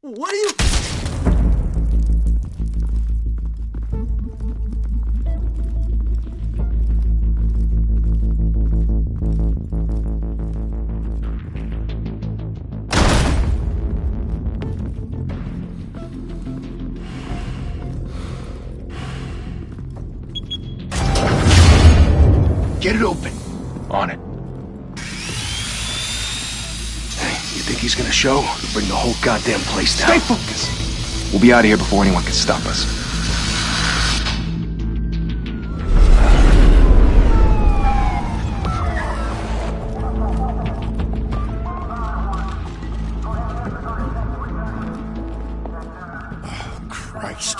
What are you... Get it open. On it. Hey, you think he's gonna show? We'll bring the whole goddamn place down. Stay focused! We'll be out of here before anyone can stop us. Oh, Christ.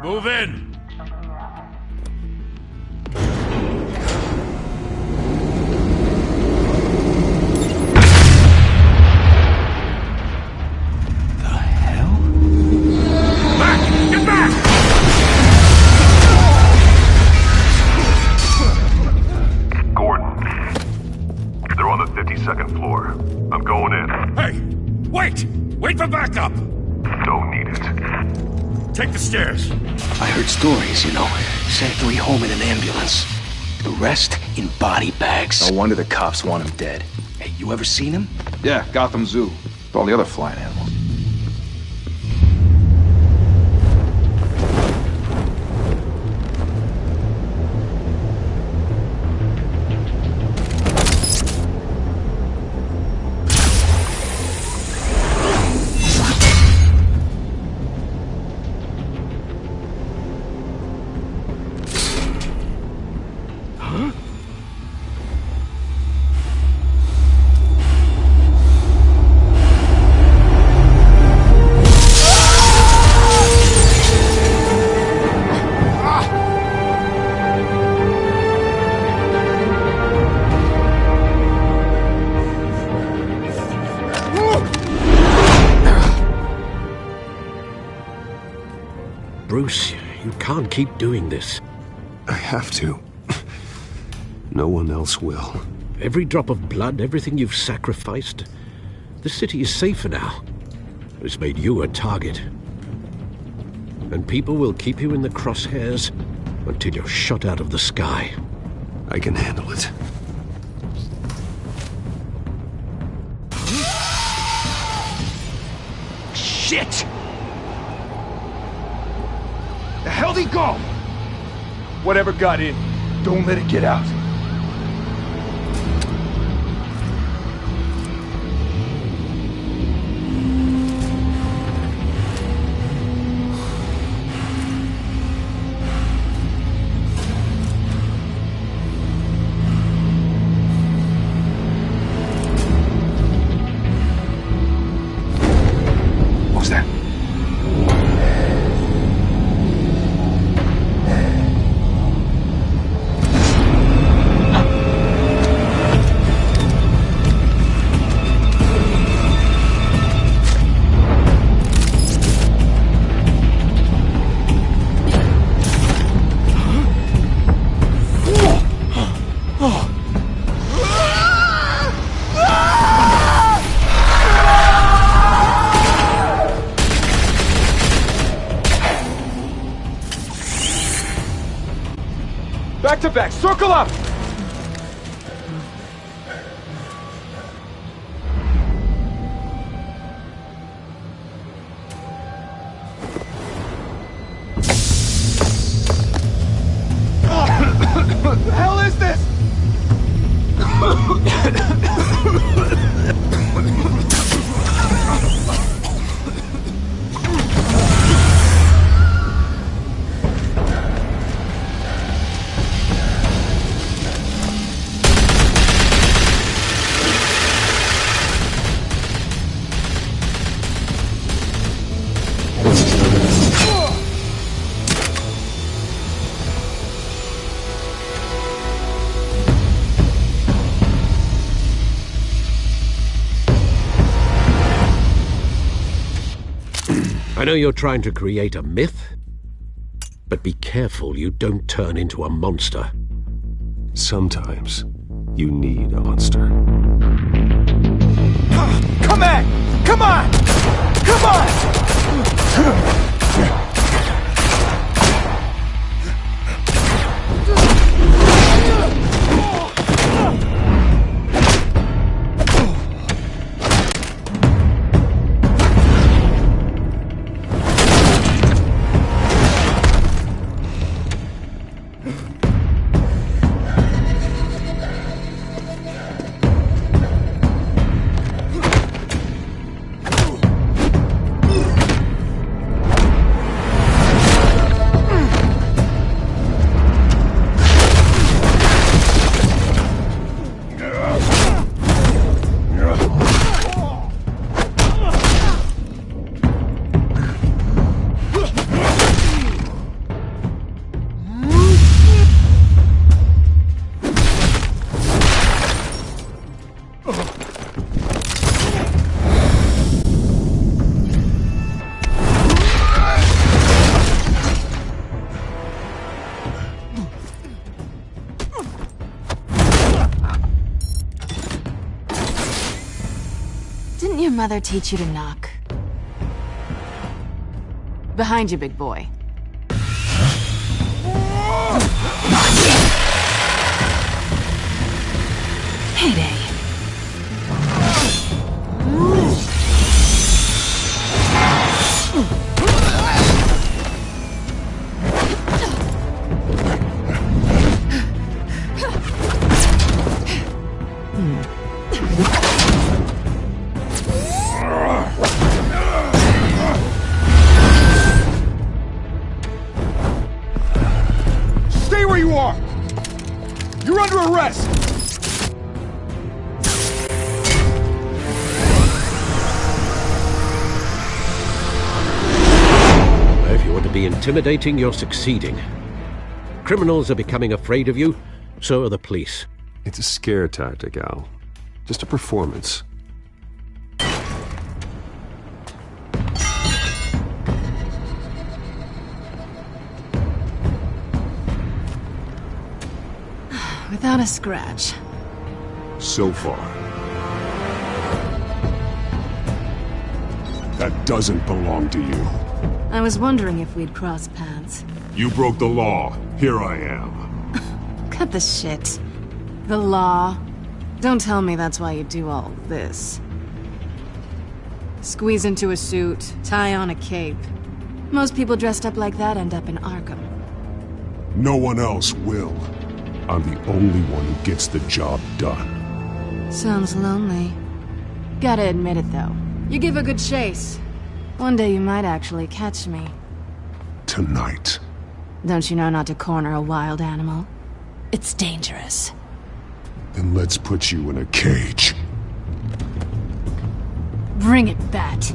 Move in! Wait for backup! Don't need it. Take the stairs. I heard stories, you know. Sent 3 home in an ambulance. The rest in body bags. No wonder the cops want him dead. Hey, you ever seen him? Yeah, Gotham Zoo. With all the other flying animals. Bruce, you can't keep doing this. I have to. No one else will. Every drop of blood, everything you've sacrificed. The city is safer now. It's made you a target. And people will keep you in the crosshairs until you're shot out of the sky. I can handle it. Shit! The hell'd he go? Whatever got in, don't let it get out. What was that? Back to back, circle up! What the hell is this? I know you're trying to create a myth, but be careful you don't turn into a monster. Sometimes you need a monster. Come on! Come on! Come on! Didn't your mother teach you to knock? Behind you, big boy. Heyday. Stay where you are! You're under arrest! If you want to be intimidating, you're succeeding. Criminals are becoming afraid of you, so are the police. It's a scare tactic, Al. Just a performance. Without a scratch. So far. That doesn't belong to you. I was wondering if we'd cross paths. You broke the law. Here I am. Cut the shit. The law. Don't tell me that's why you do all this. Squeeze into a suit, tie on a cape. Most people dressed up like that end up in Arkham. No one else will. I'm the only one who gets the job done. Sounds lonely. Gotta admit it, though. You give a good chase. One day you might actually catch me. Tonight. Don't you know not to corner a wild animal? It's dangerous. Then let's put you in a cage. Bring it, Bat.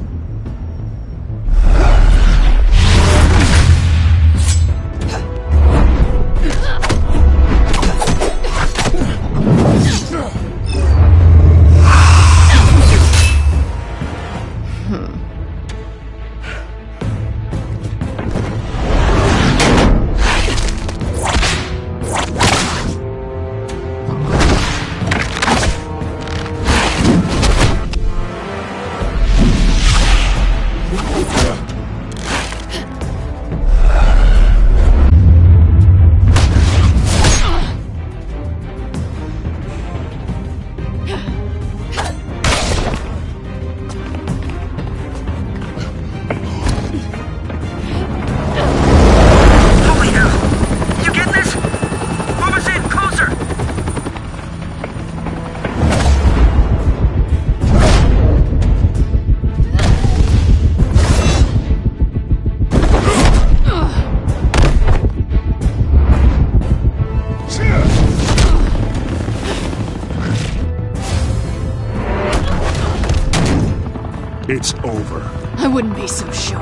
It's over. I wouldn't be so sure.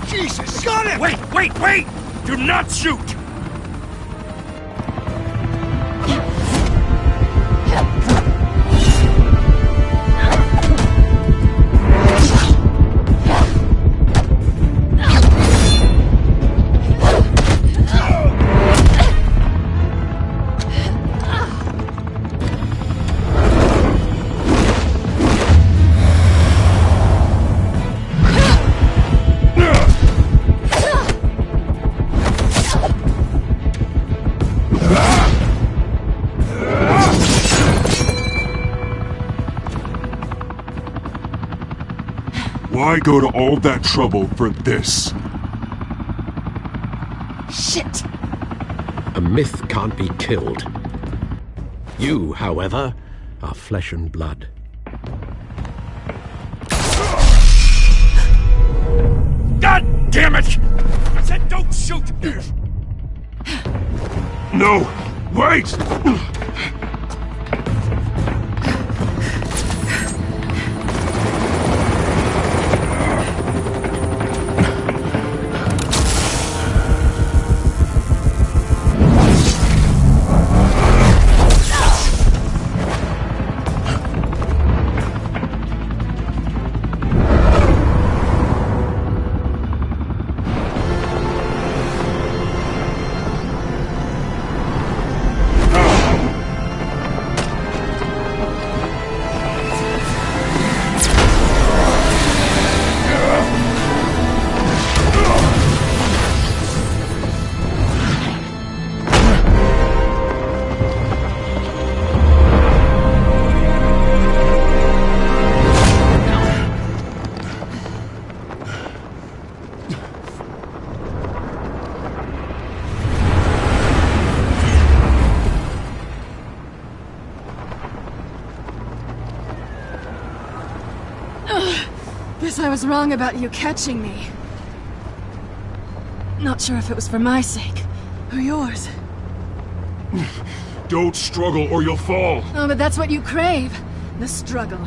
Jesus! Got it! Wait! Do not shoot! Why go to all that trouble for this? Shit! A myth can't be killed. You, however, are flesh and blood. God damn it! I said don't shoot! No! Wait! Guess I was wrong about you catching me. Not sure if it was for my sake, or yours. Don't struggle or you'll fall. Oh, but that's what you crave. The struggle.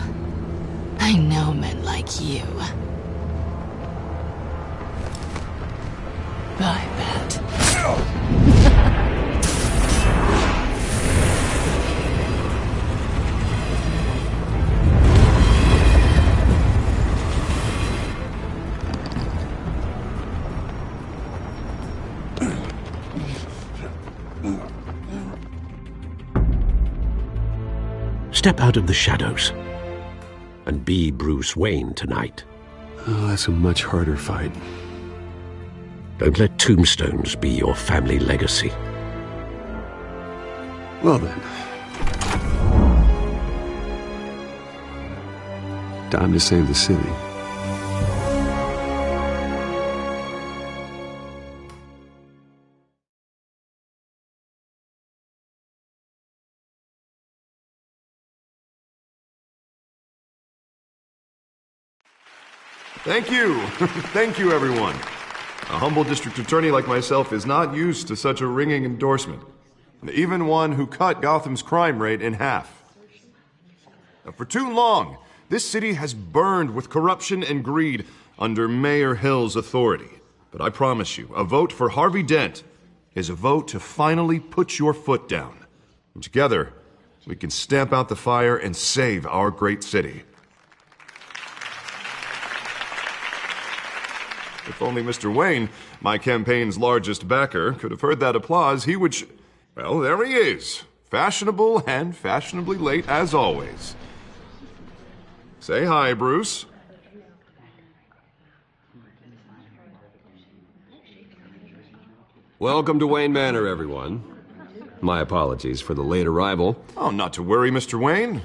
I know men like you. I bet. Step out of the shadows and be Bruce Wayne tonight. Oh, that's a much harder fight. Don't let tombstones be your family legacy. Well then. Time to save the city. Thank you. Thank you, everyone. A humble district attorney like myself is not used to such a ringing endorsement. Even one who cut Gotham's crime rate in half. For too long, this city has burned with corruption and greed under Mayor Hill's authority. But I promise you, a vote for Harvey Dent is a vote to finally put your foot down. And together, we can stamp out the fire and save our great city. If only Mr. Wayne, my campaign's largest backer, could have heard that applause, he would well, there he is. Fashionable and fashionably late as always. Say hi, Bruce. Welcome to Wayne Manor, everyone. My apologies for the late arrival. Oh, not to worry, Mr. Wayne.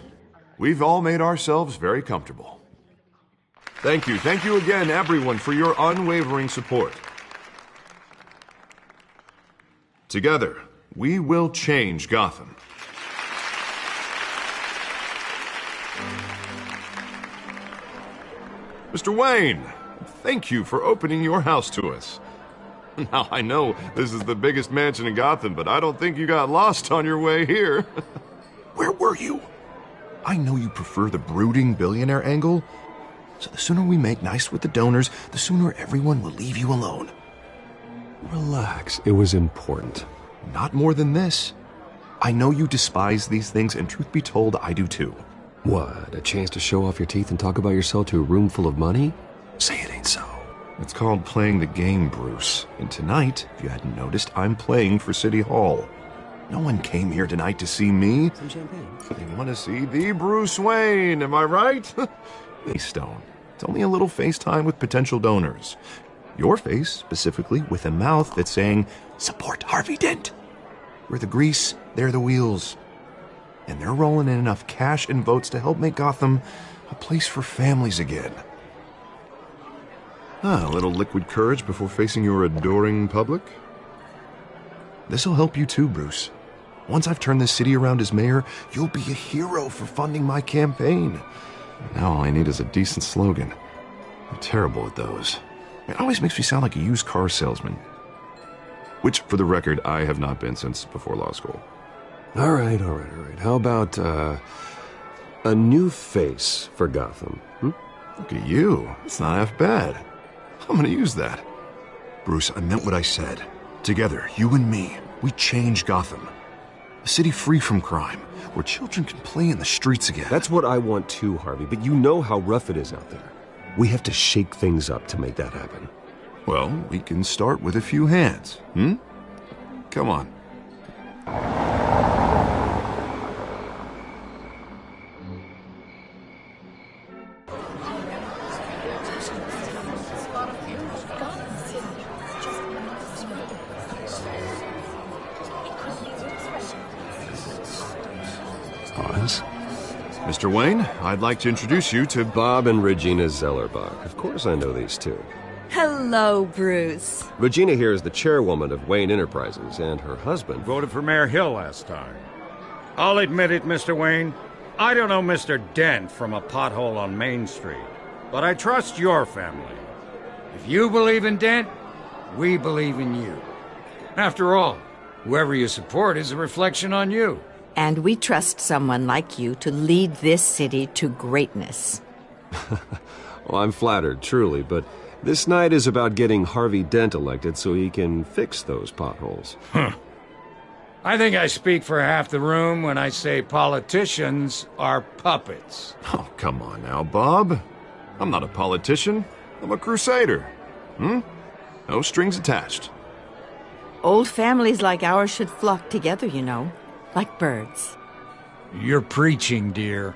We've all made ourselves very comfortable. Thank you. Thank you again, everyone, for your unwavering support. Together, we will change Gotham. Mr. Wayne, thank you for opening your house to us. Now, I know this is the biggest mansion in Gotham, but I don't think you got lost on your way here. Where were you? I know you prefer the brooding billionaire angle, so the sooner we make nice with the donors, the sooner everyone will leave you alone. Relax, it was important. Not more than this. I know you despise these things, and truth be told, I do too. What, a chance to show off your teeth and talk about yourself to a room full of money? Say it ain't so. It's called playing the game, Bruce. And tonight, if you hadn't noticed, I'm playing for City Hall. No one came here tonight to see me. Some champagne. They want to see the Bruce Wayne, am I right? They stone. It's only a little FaceTime with potential donors. Your face, specifically, with a mouth that's saying, support Harvey Dent. We're the grease, they're the wheels. And they're rolling in enough cash and votes to help make Gotham a place for families again. A little liquid courage before facing your adoring public? This'll help you too, Bruce. Once I've turned this city around as mayor, you'll be a hero for funding my campaign. Now all I need is a decent slogan. I'm terrible at those. It always makes me sound like a used car salesman. Which, for the record, I have not been since before law school. All right. How about, a new face for Gotham? Look at you. It's not half bad. I'm gonna use that. Bruce, I meant what I said. Together, you and me, we change Gotham. A city free from crime, where children can play in the streets again. That's what I want too, Harvey, but you know how rough it is out there. We have to shake things up to make that happen. Well, we can start with a few hands, Come on. Hans? Mr. Wayne, I'd like to introduce you to Bob and Regina Zellerbach. Of course I know these two. Hello, Bruce. Regina here is the chairwoman of Wayne Enterprises, and her husband... Voted for Mayor Hill last time. I'll admit it, Mr. Wayne. I don't know Mr. Dent from a pothole on Main Street, but I trust your family. If you believe in Dent, we believe in you. After all, whoever you support is a reflection on you. And we trust someone like you to lead this city to greatness. Well, I'm flattered, truly, but this night is about getting Harvey Dent elected so he can fix those potholes. I think I speak for half the room when I say politicians are puppets. Oh, come on now, Bob. I'm not a politician. I'm a crusader. No strings attached. Old families like ours should flock together, you know, like birds. You're preaching, dear.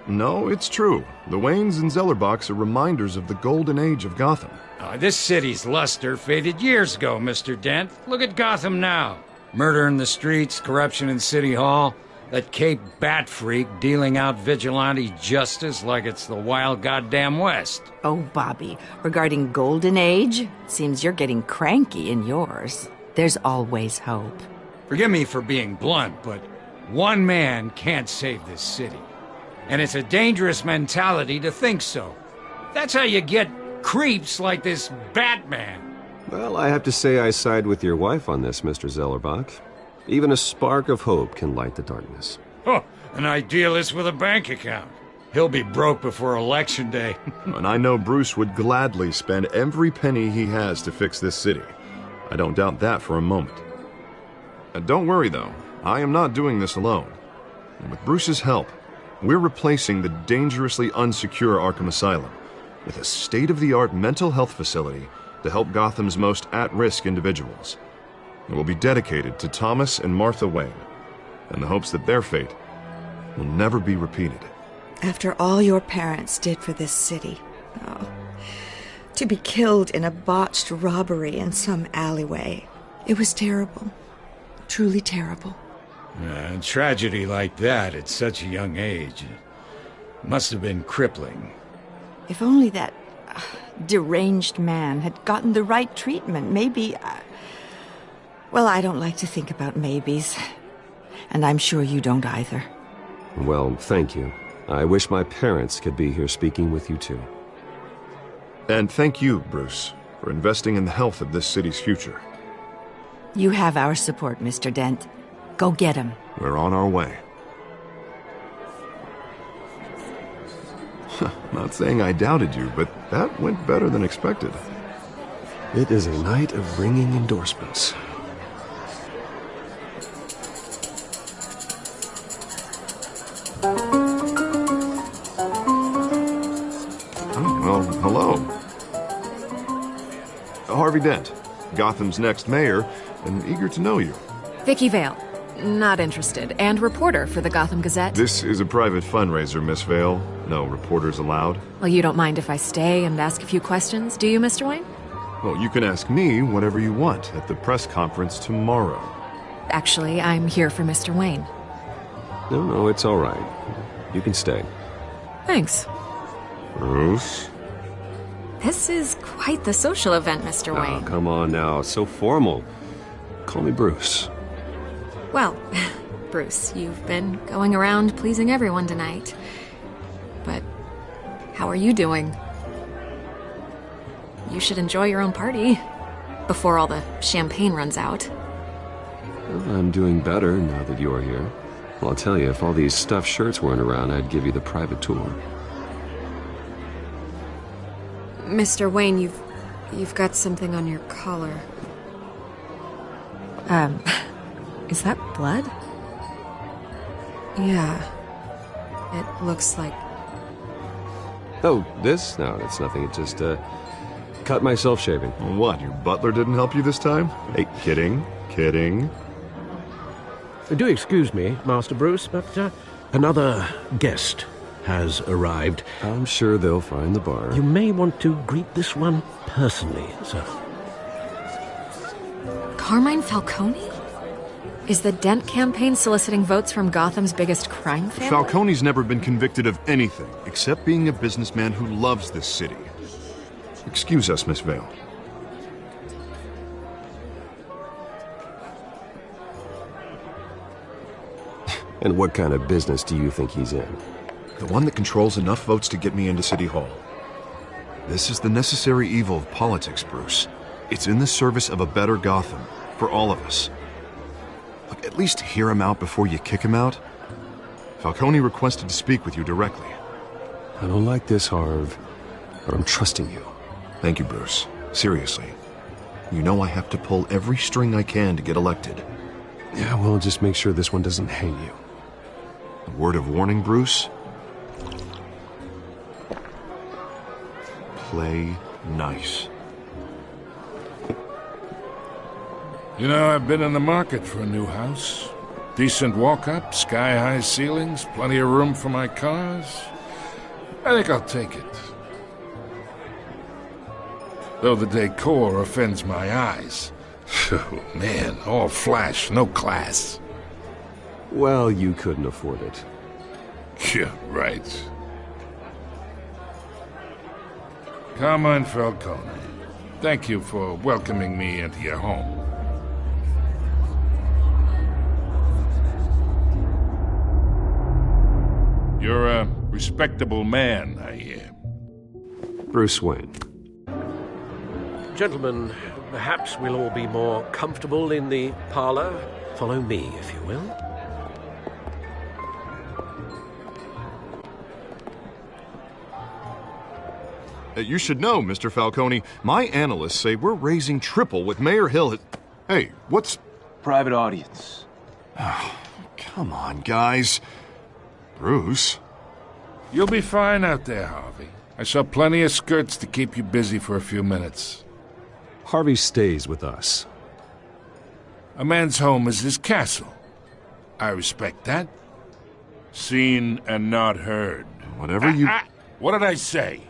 No, it's true. The Waynes and Zellerbachs are reminders of the golden age of Gotham. This city's luster faded years ago, Mr. Dent. Look at Gotham now. Murder in the streets, corruption in City Hall, that Cape Bat freak dealing out vigilante justice like it's the wild goddamn West. Oh, Bobby, regarding Golden Age, seems you're getting cranky in yours. There's always hope. Forgive me for being blunt, but one man can't save this city. And it's a dangerous mentality to think so. That's how you get creeps like this Batman. Well, I have to say I side with your wife on this, Mr. Zellerbach. Even a spark of hope can light the darkness. Oh, an idealist with a bank account. He'll be broke before Election Day. And I know Bruce would gladly spend every penny he has to fix this city. I don't doubt that for a moment. Don't worry, though. I am not doing this alone. And with Bruce's help, we're replacing the dangerously unsecure Arkham Asylum with a state-of-the-art mental health facility to help Gotham's most at-risk individuals. It will be dedicated to Thomas and Martha Wayne, in the hopes that their fate will never be repeated. After all your parents did for this city, to be killed in a botched robbery in some alleyway, it was terrible. Truly terrible. A tragedy like that at such a young age must have been crippling. If only that deranged man had gotten the right treatment, maybe... Well, I don't like to think about maybes. And I'm sure you don't either. Well, thank you. I wish my parents could be here speaking with you too. And thank you, Bruce, for investing in the health of this city's future. You have our support, Mr. Dent. Go get him. We're on our way. Not saying I doubted you, but that went better than expected. It is a night of ringing endorsements. Well, hello. Harvey Dent, Gotham's next mayor, and eager to know you. Vicky Vale. Not interested. And reporter for the Gotham Gazette. This is a private fundraiser, Miss Vale. No reporters allowed. Well, you don't mind if I stay and ask a few questions, do you, Mr. Wayne? Well, you can ask me whatever you want at the press conference tomorrow. Actually, I'm here for Mr. Wayne. No, it's all right. You can stay. Thanks. Bruce? This is quite the social event, Mr. Oh, Wayne. come on now. So formal. Call me Bruce. Well, Bruce, you've been going around pleasing everyone tonight. But how are you doing? You should enjoy your own party before all the champagne runs out. Well, I'm doing better now that you're here. Well, I'll tell you, if all these stuffed shirts weren't around, I'd give you the private tour. Mr. Wayne, you've got something on your collar. Is that blood? Yeah. It looks like... Oh, this? No, it's nothing. It just, cut myself shaving. What, your butler didn't help you this time? Hey, kidding. Do excuse me, Master Bruce, but another guest has arrived. I'm sure they'll find the bar. You may want to greet this one personally, sir. Carmine Falcone? Is the Dent campaign soliciting votes from Gotham's biggest crime family? Falcone's never been convicted of anything except being a businessman who loves this city. Excuse us, Miss Vale. And what kind of business do you think he's in? The one that controls enough votes to get me into City Hall. This is the necessary evil of politics, Bruce. It's in the service of a better Gotham, for all of us. Look, at least hear him out before you kick him out. Falcone requested to speak with you directly. I don't like this, Harv, but I'm trusting you. Thank you, Bruce. Seriously. You know I have to pull every string I can to get elected. Yeah, well, just make sure this one doesn't hang you. A word of warning, Bruce? Play nice. You know, I've been in the market for a new house. Decent walk-up, sky-high ceilings, plenty of room for my cars. I think I'll take it. Though the decor offends my eyes. Oh, man, all flash, no class. Well, you couldn't afford it. Yeah, right. Carmine Falcone, thank you for welcoming me into your home. You're a respectable man, I hear. Bruce Wayne. Gentlemen, perhaps we'll all be more comfortable in the parlor. Follow me, if you will. You should know, Mr. Falcone, my analysts say we're raising triple with Mayor Hill. Hey, what's... Private audience. Oh, come on, guys. Bruce? You'll be fine out there, Harvey. I saw plenty of skirts to keep you busy for a few minutes. Harvey stays with us. A man's home is his castle. I respect that. Seen and not heard. Whatever you... What did I say?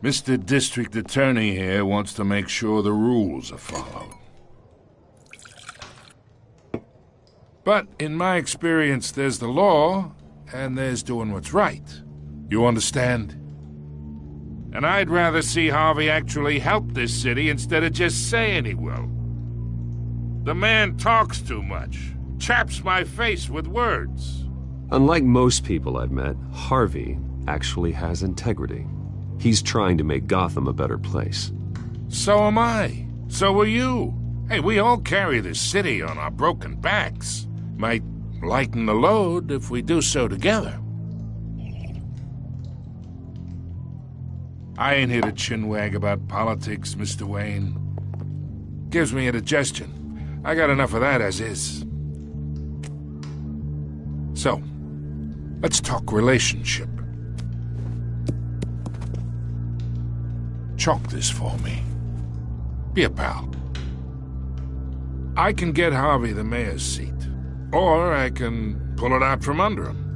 Mr. District Attorney here wants to make sure the rules are followed. But in my experience, there's the law, and there's doing what's right. You understand? And I'd rather see Harvey actually help this city instead of just saying he will. The man talks too much, chaps my face with words. Unlike most people I've met, Harvey actually has integrity. He's trying to make Gotham a better place. So am I. So are you. Hey, we all carry this city on our broken backs. Might lighten the load if we do so together. I ain't here to chinwag about politics, Mr. Wayne. Gives me indigestion. I got enough of that as is. So, let's talk relationship. Chalk this for me. Be a pal. I can get Harvey the mayor's seat, or I can pull it out from under him.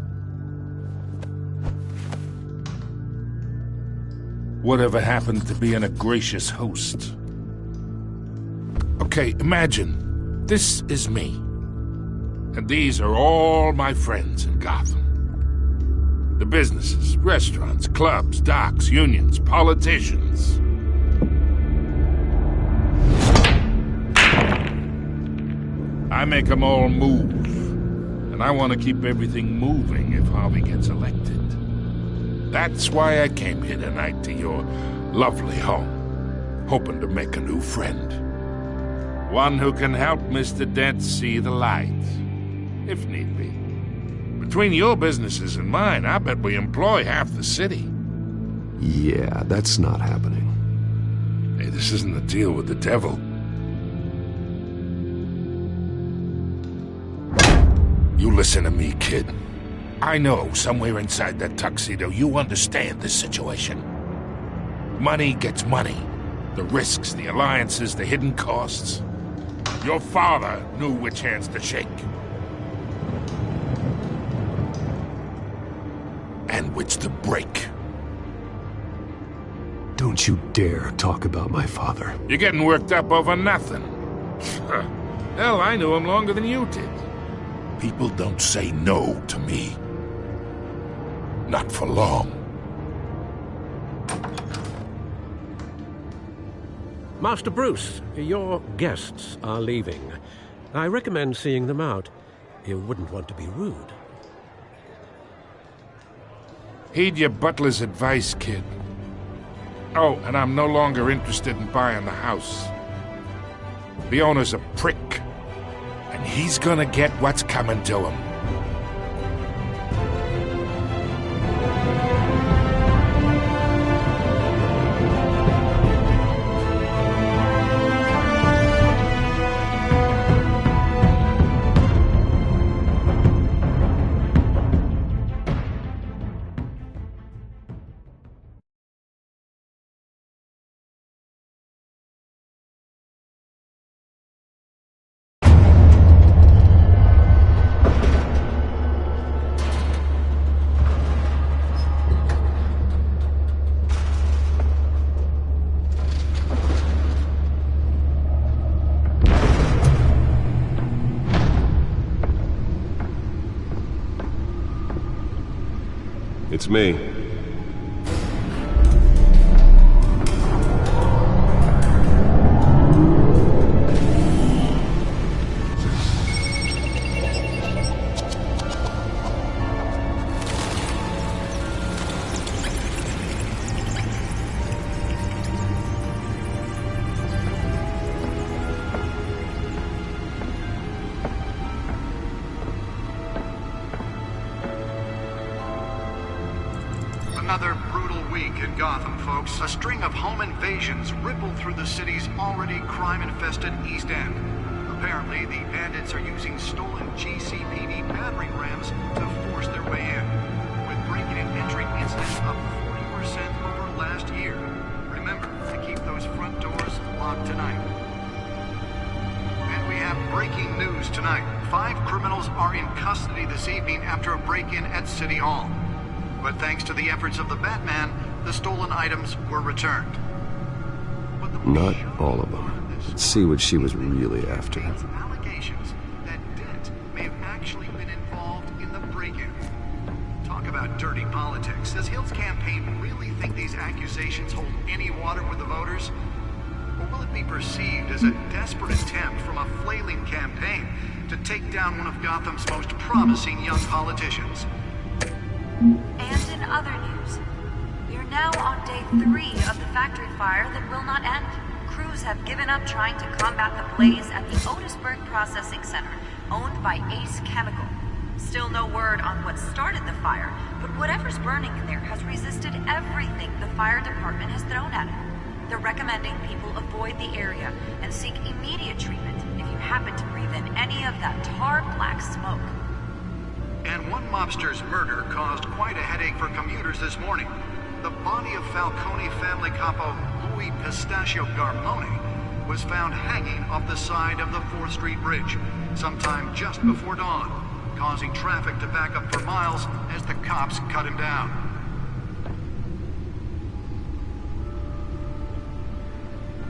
Whatever happened to being a gracious host? Okay, imagine this is me, and these are all my friends in Gotham. The businesses, restaurants, clubs, docks, unions, politicians. I make them all move, and I want to keep everything moving if Harvey gets elected. That's why I came here tonight to your lovely home, hoping to make a new friend. One who can help Mr. Dent see the light, if need be. Between your businesses and mine, I bet we employ half the city. Yeah, that's not happening. Hey, this isn't a deal with the devil. You listen to me, kid. I know somewhere inside that tuxedo you understand this situation. Money gets money. The risks, the alliances, the hidden costs. Your father knew which hands to shake. And which to break. Don't you dare talk about my father. You're getting worked up over nothing. Hell, I knew him longer than you did. People don't say no to me. Not for long. Master Bruce, your guests are leaving. I recommend seeing them out. You wouldn't want to be rude. Heed your butler's advice, kid. Oh, and I'm no longer interested in buying the house. The owner's a prick, and he's gonna get what's coming to him. It's me. Another brutal week in Gotham, folks. A string of home invasions rippled through the city's already crime-infested East End. Apparently, the bandits are using stolen GCPD battering rams to force their way in, with breaking and entering incidents up 40% over last year. Remember to keep those front doors locked tonight. And we have breaking news tonight. 5 criminals are in custody this evening after a break-in at City Hall. But thanks to the efforts of the Batman, the stolen items were returned. Not all of them. Let's see what she was really after. Allegations that Dent may have dirty politics. Does Hill's campaign really think these accusations hold any water with the voters? Or will it be perceived as a desperate attempt from a flailing campaign to take down one of Gotham's most promising young politicians? And in other news, we are now on day 3 of the factory fire that will not end. Crews have given up trying to combat the blaze at the Otisburg Processing Center, owned by Ace Chemical. Still no word on what started the fire, but whatever's burning in there has resisted everything the fire department has thrown at it. They're recommending people avoid the area and seek immediate treatment if you happen to breathe in any of that tar black smoke. And one mobster's murder caused quite a headache for commuters this morning. The body of Falcone family capo Louis Pistachio Garmone was found hanging off the side of the 4th Street Bridge sometime just before dawn, causing traffic to back up for miles as the cops cut him down.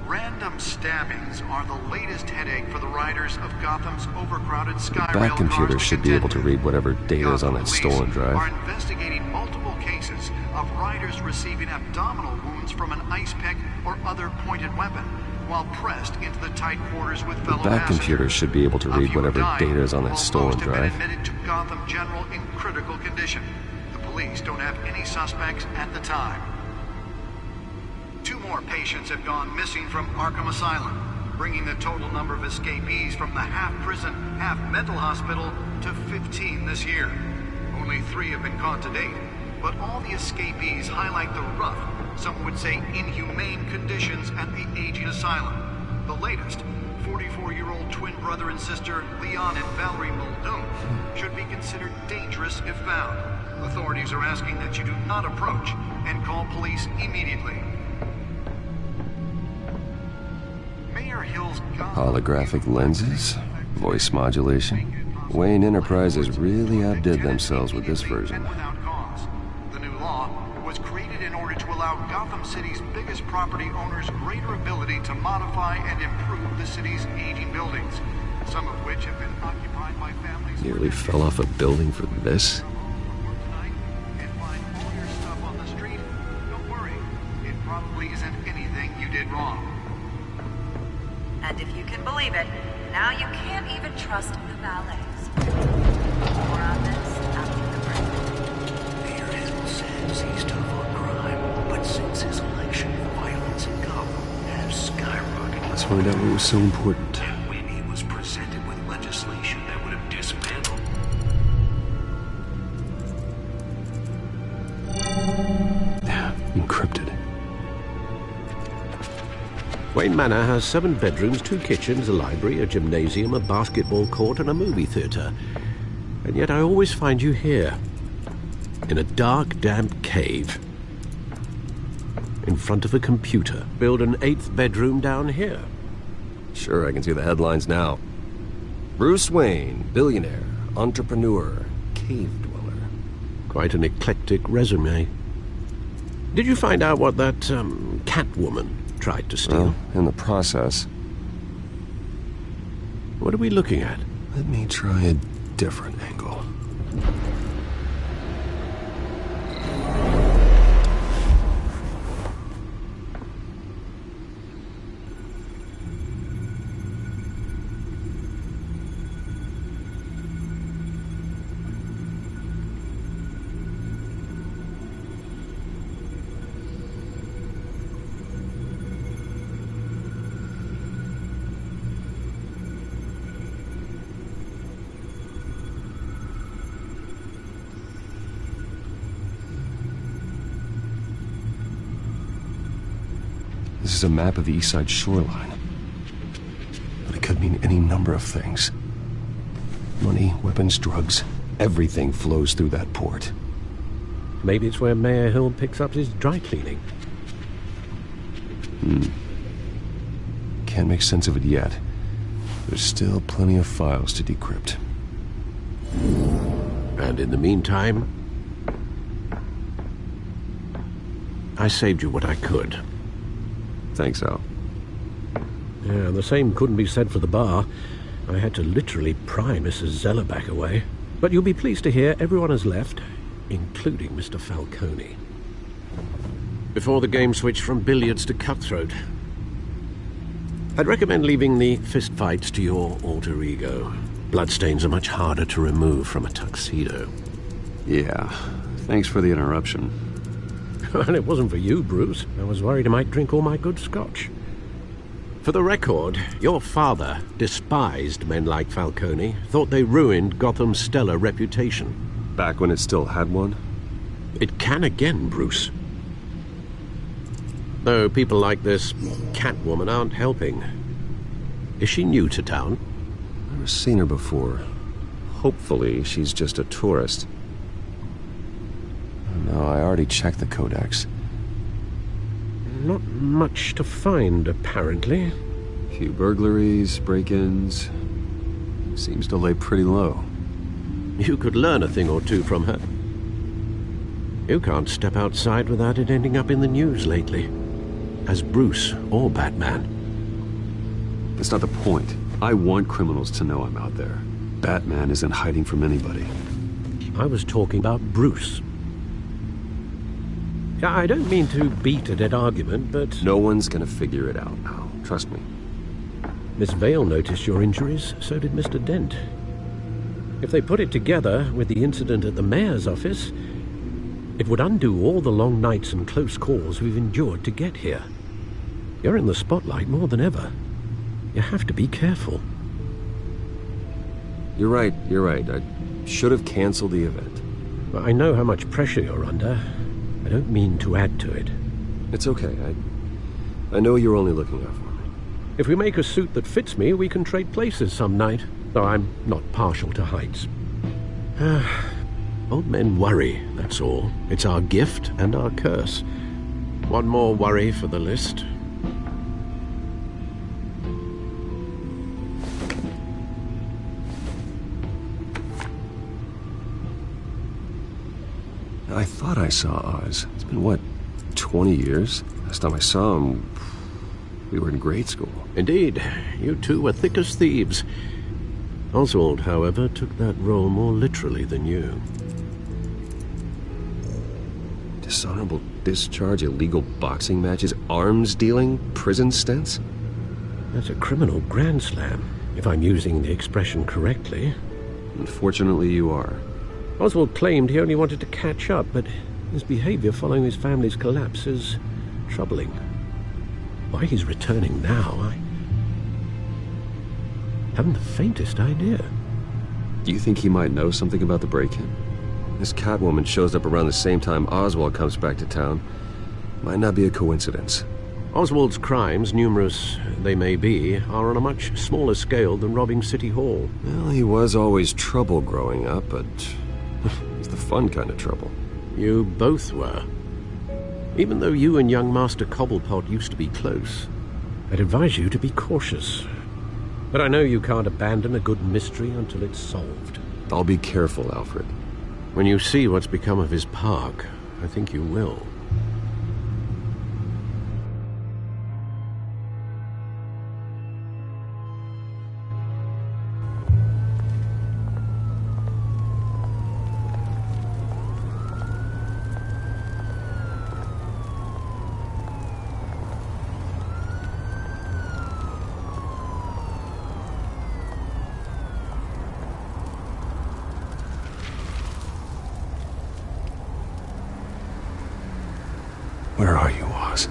Random stabbings are the latest headache for the riders of Gotham's overcrowded Skyrail Bat computer should be able to read whatever data is on that stolen drive. Are investigating multiple cases of riders receiving abdominal wounds from an ice pick or other pointed weapon while pressed into the tight quarters with fellow Bat passengers. computer should be able to read whatever data is on that stolen drive. Most have been admitted to Gotham General in critical condition. The police don't have any suspects at the time. 2 more patients have gone missing from Arkham Asylum, bringing the total number of escapees from the half-prison, half-mental hospital to 15 this year. Only 3 have been caught to date, but all the escapees highlight the rough, some would say inhumane conditions at the aging asylum. The latest, 44-year-old twin brother and sister Leon and Valerie Muldoon, should be considered dangerous if found. Authorities are asking that you do not approach and call police immediately. Holographic lenses, voice modulation. Wayne Enterprises really outdid themselves with this version. The new law was created in order to allow Gotham City's biggest property owners greater ability to modify and improve the city's aging buildings, some of which have been occupied by families. Nearly fell off a building for this? Probably isn't anything you did wrong. And if you can believe it, now you can't even trust the valets. More on this after the break. Mayor Hill says he's tough on crime, but since his election, violence in Gotham has skyrocketed. Let's find out what was so important. And when he was presented with legislation that would have dismantled... Encrypted. Wayne Manor has 7 bedrooms, 2 kitchens, a library, a gymnasium, a basketball court, and a movie theater. And yet I always find you here, in a dark, damp cave, in front of a computer. Build an 8th bedroom down here. Sure, I can see the headlines now. Bruce Wayne, billionaire, entrepreneur, cave dweller. Quite an eclectic resume. Did you find out what that, Catwoman tried to steal? Well, in the process. What are we looking at? Let me try a different angle. This is a map of the East Side shoreline. But it could mean any number of things. Money, weapons, drugs, everything flows through that port. Maybe it's where Mayor Hill picks up his dry cleaning. Can't make sense of it yet. There's still plenty of files to decrypt. And in the meantime, I saved you what I could. Thanks, Al. Yeah, the same couldn't be said for the bar. I had to literally pry Mrs. Zellerback away. But you'll be pleased to hear everyone has left, including Mr. Falcone. Before the game switched from billiards to cutthroat. I'd recommend leaving the fistfights to your alter ego. Bloodstains are much harder to remove from a tuxedo. Yeah, thanks for the interruption. Well, it wasn't for you, Bruce. I was worried I might drink all my good scotch. For the record, your father despised men like Falcone, thought they ruined Gotham's stellar reputation. Back when it still had one? It can again, Bruce. Though people like this Catwoman aren't helping. Is she new to town? Never seen her before. Hopefully, she's just a tourist. No, I already checked the codex. Not much to find, apparently. Few burglaries, break-ins. Seems to lay pretty low. You could learn a thing or two from her. You can't step outside without it ending up in the news lately. As Bruce or Batman. That's not the point. I want criminals to know I'm out there. Batman isn't hiding from anybody. I was talking about Bruce. I don't mean to beat a dead argument, but... No one's gonna figure it out now. Trust me. Miss Vale noticed your injuries, so did Mr. Dent. If they put it together with the incident at the mayor's office, it would undo all the long nights and close calls we've endured to get here. You're in the spotlight more than ever. You have to be careful. You're right. I should have canceled the event. I know how much pressure you're under. I don't mean to add to it. It's okay. I know you're only looking out for me. If we make a suit that fits me, we can trade places some night. Though I'm not partial to heights. Old men worry, that's all. It's our gift and our curse. One more worry for the list. I thought I saw Oz. It's been, what, 20 years? Last time I saw him, we were in grade school. Indeed. You two were thick as thieves. Oswald, however, took that role more literally than you. Dishonorable discharge, illegal boxing matches, arms dealing, prison stints? That's a criminal grand slam, if I'm using the expression correctly. Unfortunately, you are. Oswald claimed he only wanted to catch up, but his behavior following his family's collapse is troubling. Why he's returning now, I haven't the faintest idea. Do you think he might know something about the break-in? This Catwoman shows up around the same time Oswald comes back to town. Might not be a coincidence. Oswald's crimes, numerous they may be, are on a much smaller scale than robbing City Hall. Well, he was always trouble growing up, but it's the fun kind of trouble. You both were. Even though you and young Master Cobblepot used to be close, I'd advise you to be cautious. But I know you can't abandon a good mystery until it's solved. I'll be careful, Alfred. When you see what's become of his park, I think you will. Where are you, Oz?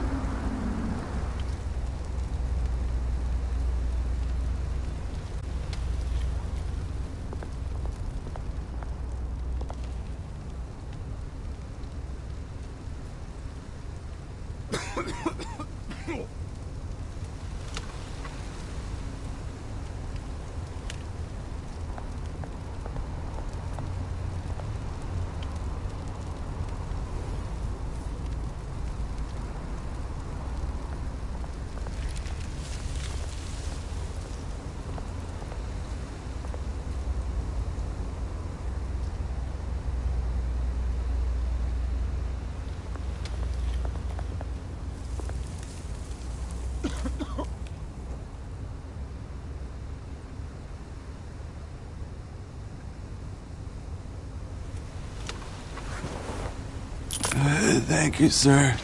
Thank you, sir.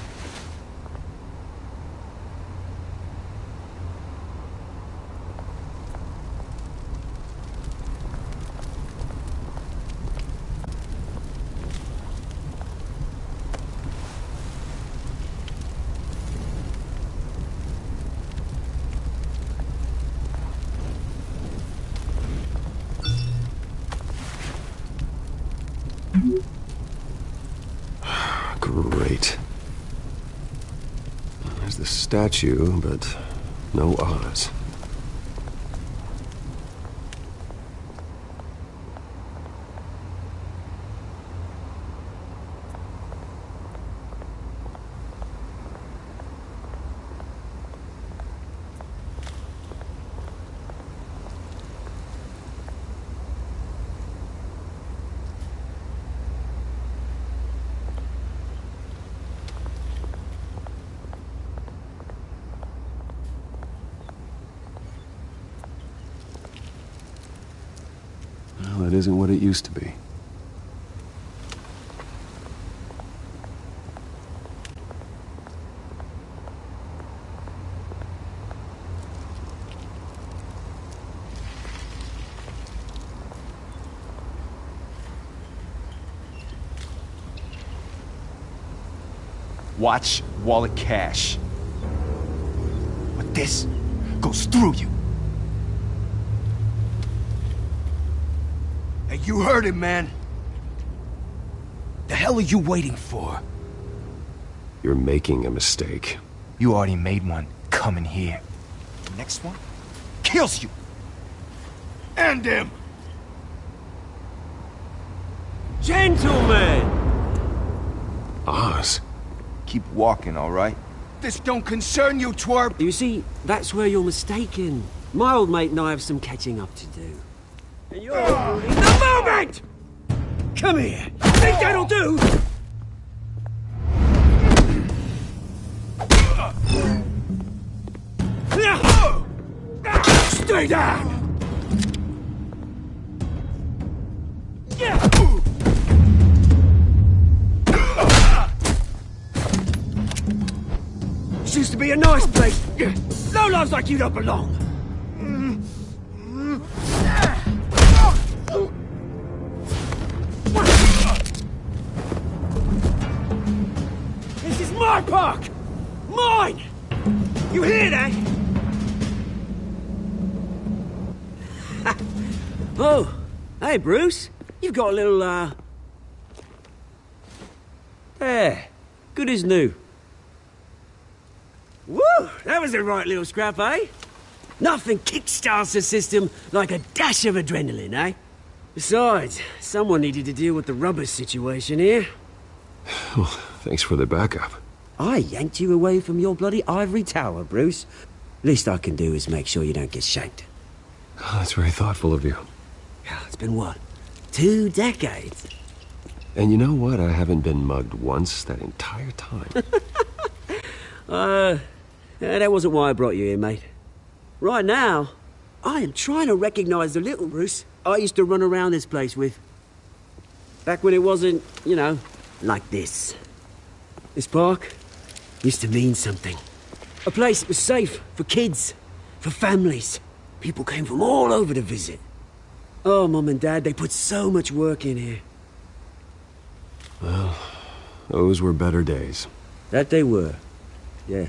Great. There's the statue, but no Oz. Well, it isn't what it used to be. Watch wallet cash. But this goes through you. Hey, you heard it, man. The hell are you waiting for? You're making a mistake. You already made one coming here. The next one kills you. And him. Gentlemen! Oz. Keep walking, all right? This don't concern you, twerp! You see, that's where you're mistaken. My old mate and I have some catching up to do. And you're ruining the moment! Come here! Think that'll do? Stay down! This used to be a nice place. Lowlifes like you don't belong. This is my park! Mine! You hear that? Oh, hey Bruce. You've got a little, There. Good as new. Woo! That was a right little scrap, eh? Nothing kickstarts the system like a dash of adrenaline, eh? Besides, someone needed to deal with the rubber situation here. Well, thanks for the backup. I yanked you away from your bloody ivory tower, Bruce. Least I can do is make sure you don't get shanked. Oh, that's very thoughtful of you. It's been what? 2 decades? And you know what? I haven't been mugged once that entire time. That wasn't why I brought you here, mate. Right now, I am trying to recognize the little Bruce I used to run around this place with. Back when it wasn't, you know, like this. This park used to mean something. A place that was safe for kids, for families. People came from all over to visit. Oh, Mum and Dad, they put so much work in here. Well, those were better days. That they were. Yeah.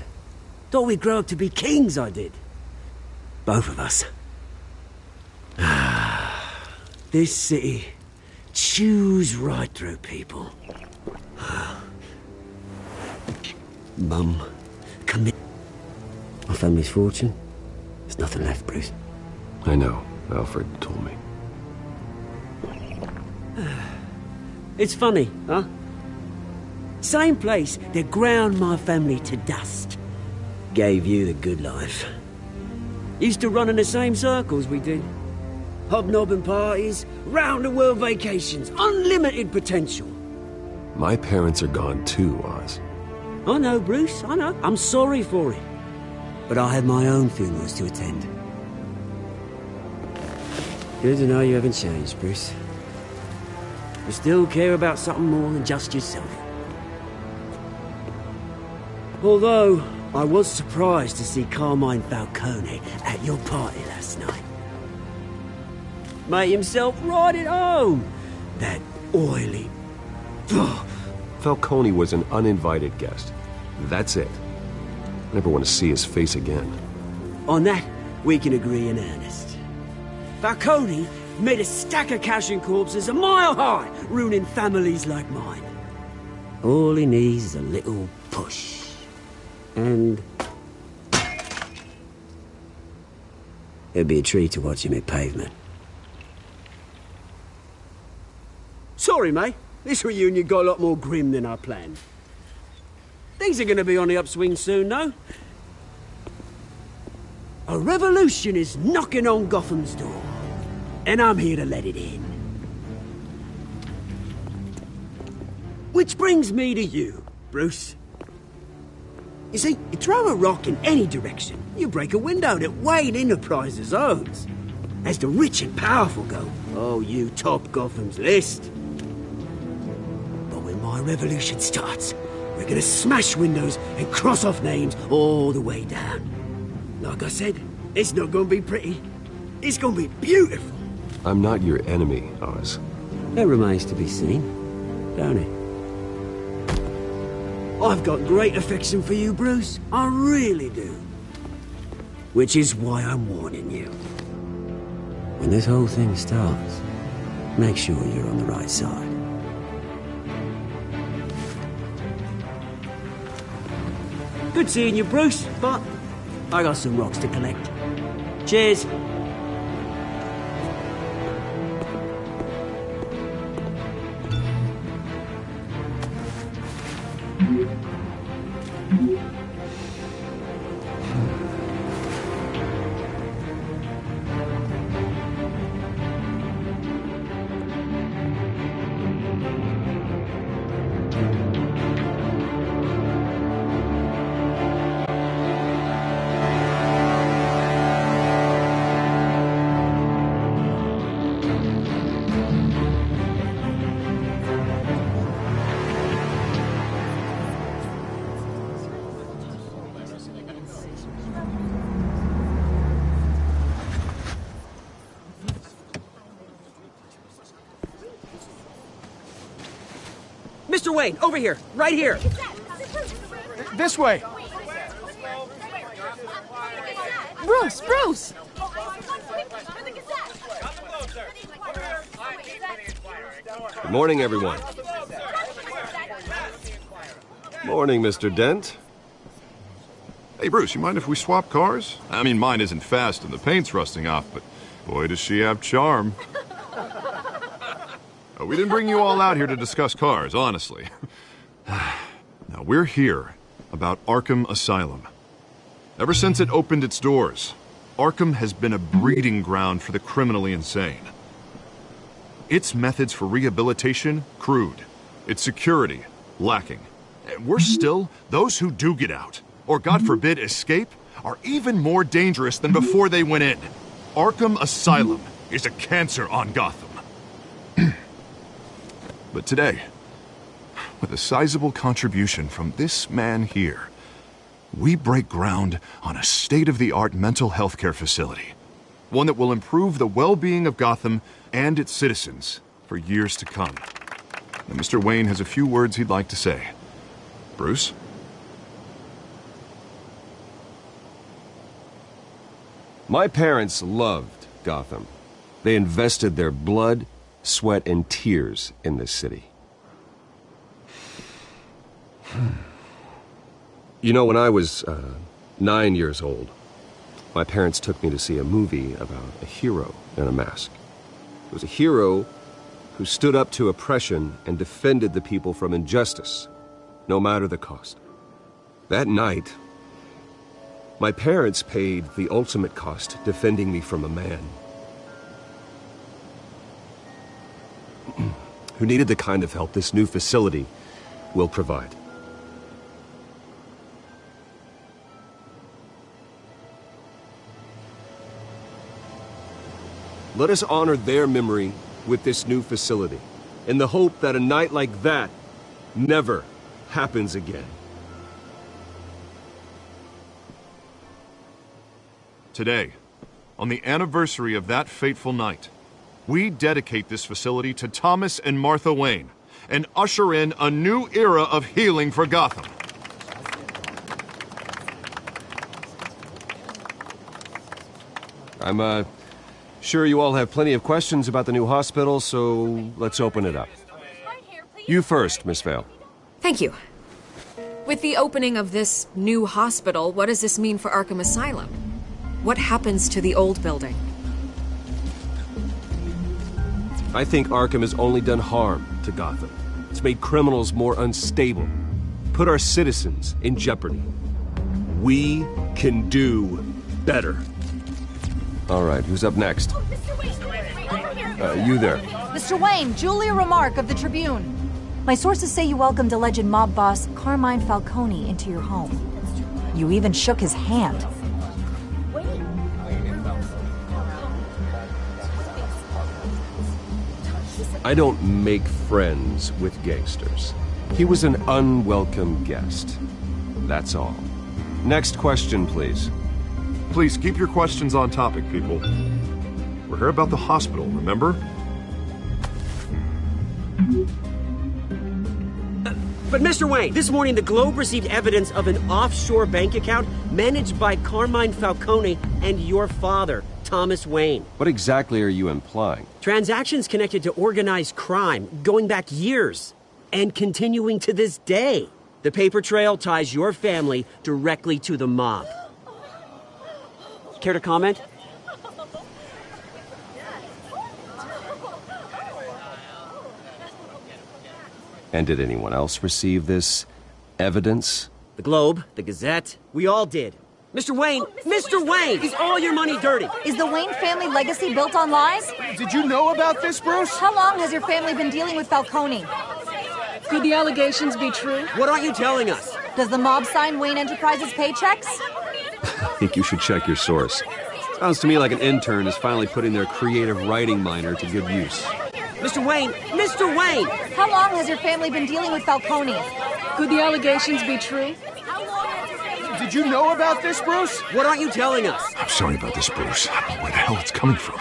Thought we'd grow up to be kings, I did. Both of us. This city chews right through people. Mum, commit. My family's fortune. There's nothing left, Bruce. I know. Alfred told me. It's funny, huh? Same place that ground my family to dust. Gave you the good life. Used to run in the same circles we did. Hobnobbing parties, round-the-world vacations, unlimited potential. My parents are gone too, Oz. I know, Bruce, I know. I'm sorry for it. But I have my own funerals to attend. Good to know you haven't changed, Bruce. You still care about something more than just yourself. Although, I was surprised to see Carmine Falcone at your party last night. Made himself right at home. That oily... Falcone was an uninvited guest. That's it. I never want to see his face again. On that, we can agree in earnest. Falcone made a stack of cash and corpses a mile high, ruining families like mine. All he needs is a little push. And... it'd be a treat to watch him hit pavement. Sorry, mate. This reunion got a lot more grim than I planned. Things are gonna be on the upswing soon, though. A revolution is knocking on Gotham's door. And I'm here to let it in. Which brings me to you, Bruce. You see, you throw a rock in any direction, you break a window that Wayne Enterprises owns. As the rich and powerful go, oh, you top Gotham's list. But when my revolution starts, we're gonna smash windows and cross off names all the way down. Like I said, it's not gonna be pretty. It's gonna be beautiful. I'm not your enemy, Oz. That remains to be seen, don't it? I've got great affection for you, Bruce. I really do. Which is why I'm warning you. When this whole thing starts, make sure you're on the right side. Good seeing you, Bruce, but I got some rocks to collect. Cheers. Mr. Wayne, over here, right here. This way. Bruce! Good morning, everyone. Morning, Mr. Dent. Hey, Bruce, you mind if we swap cars? I mean, mine isn't fast and the paint's rusting off, but boy, does she have charm. We didn't bring you all out here to discuss cars, honestly. Now, we're here about Arkham Asylum. Ever since it opened its doors, Arkham has been a breeding ground for the criminally insane. Its methods for rehabilitation, crude. Its security, lacking. And worse still, those who do get out, or God forbid escape, are even more dangerous than before they went in. Arkham Asylum is a cancer on Gotham. But today, with a sizable contribution from this man here, we break ground on a state-of-the-art mental health care facility. One that will improve the well-being of Gotham and its citizens for years to come. Now, Mr. Wayne has a few words he'd like to say. Bruce? My parents loved Gotham. They invested their blood, sweat, and tears in this city. You know, when I was 9 years old, my parents took me to see a movie about a hero in a mask. It was a hero who stood up to oppression and defended the people from injustice, no matter the cost. That night, my parents paid the ultimate cost defending me from a man who needed the kind of help this new facility will provide. Let us honor their memory with this new facility, in the hope that a night like that never happens again. Today, on the anniversary of that fateful night, we dedicate this facility to Thomas and Martha Wayne and usher in a new era of healing for Gotham. I'm, sure you all have plenty of questions about the new hospital, so let's open it up. You first, Miss Vale. Thank you. With the opening of this new hospital, what does this mean for Arkham Asylum? What happens to the old building? I think Arkham has only done harm to Gotham. It's made criminals more unstable, put our citizens in jeopardy. We can do better. All right, who's up next? You there. Mr. Wayne, Julia Remark of the Tribune. My sources say you welcomed alleged mob boss Carmine Falcone into your home. You even shook his hand. I don't make friends with gangsters. He was an unwelcome guest. That's all. Next question, please. Please keep your questions on topic, people. We're here about the hospital, remember? But Mr. Wayne, this morning the Globe received evidence of an offshore bank account managed by Carmine Falcone and your father, Thomas Wayne. What exactly are you implying? Transactions connected to organized crime going back years and continuing to this day. The paper trail ties your family directly to the mob. Care to comment? And did anyone else receive this evidence? The Globe, the Gazette, we all did. Mr. Wayne, Mr. Wayne, is all your money dirty? Is the Wayne family legacy built on lies? Did you know about this, Bruce? How long has your family been dealing with Falcone? Could the allegations be true? What aren't you telling us? Does the mob sign Wayne Enterprises paychecks? I think you should check your source. Sounds to me like an intern is finally putting their creative writing minor to good use. Mr. Wayne! Mr. Wayne! How long has your family been dealing with Falcone? Could the allegations be true? Did you know about this, Bruce? What aren't you telling us? I'm sorry about this, Bruce. I don't know where the hell it's coming from.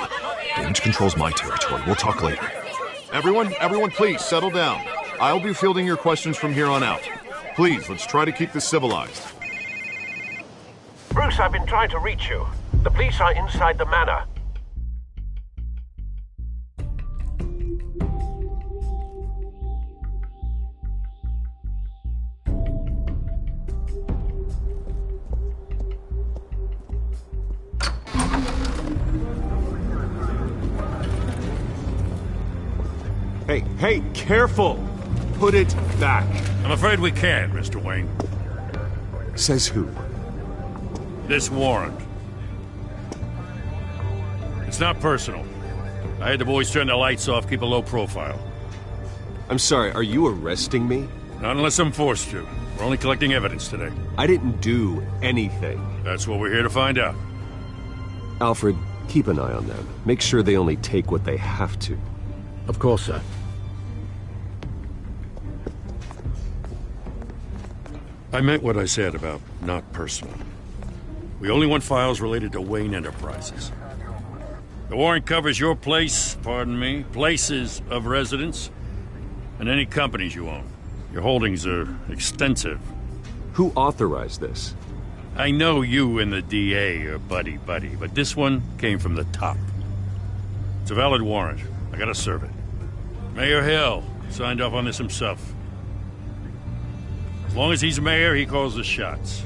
Damage control's my territory. We'll talk later. Everyone, please settle down. I'll be fielding your questions from here on out. Please, let's try to keep this civilized. Bruce, I've been trying to reach you. The police are inside the manor. Hey, careful! Put it back. I'm afraid we can't, Mr. Wayne. Says who? This warrant. It's not personal. I had the boys turn the lights off, keep a low profile. I'm sorry, are you arresting me? Not unless I'm forced to. We're only collecting evidence today. I didn't do anything. That's what we're here to find out. Alfred, keep an eye on them. Make sure they only take what they have to. Of course, sir. I meant what I said about not personal. We only want files related to Wayne Enterprises. The warrant covers your place, pardon me, places of residence, and any companies you own. Your holdings are extensive. Who authorized this? I know you and the DA are buddy-buddy, but this one came from the top. It's a valid warrant. I gotta serve it. Mayor Hill signed off on this himself. As long as he's mayor, he calls the shots.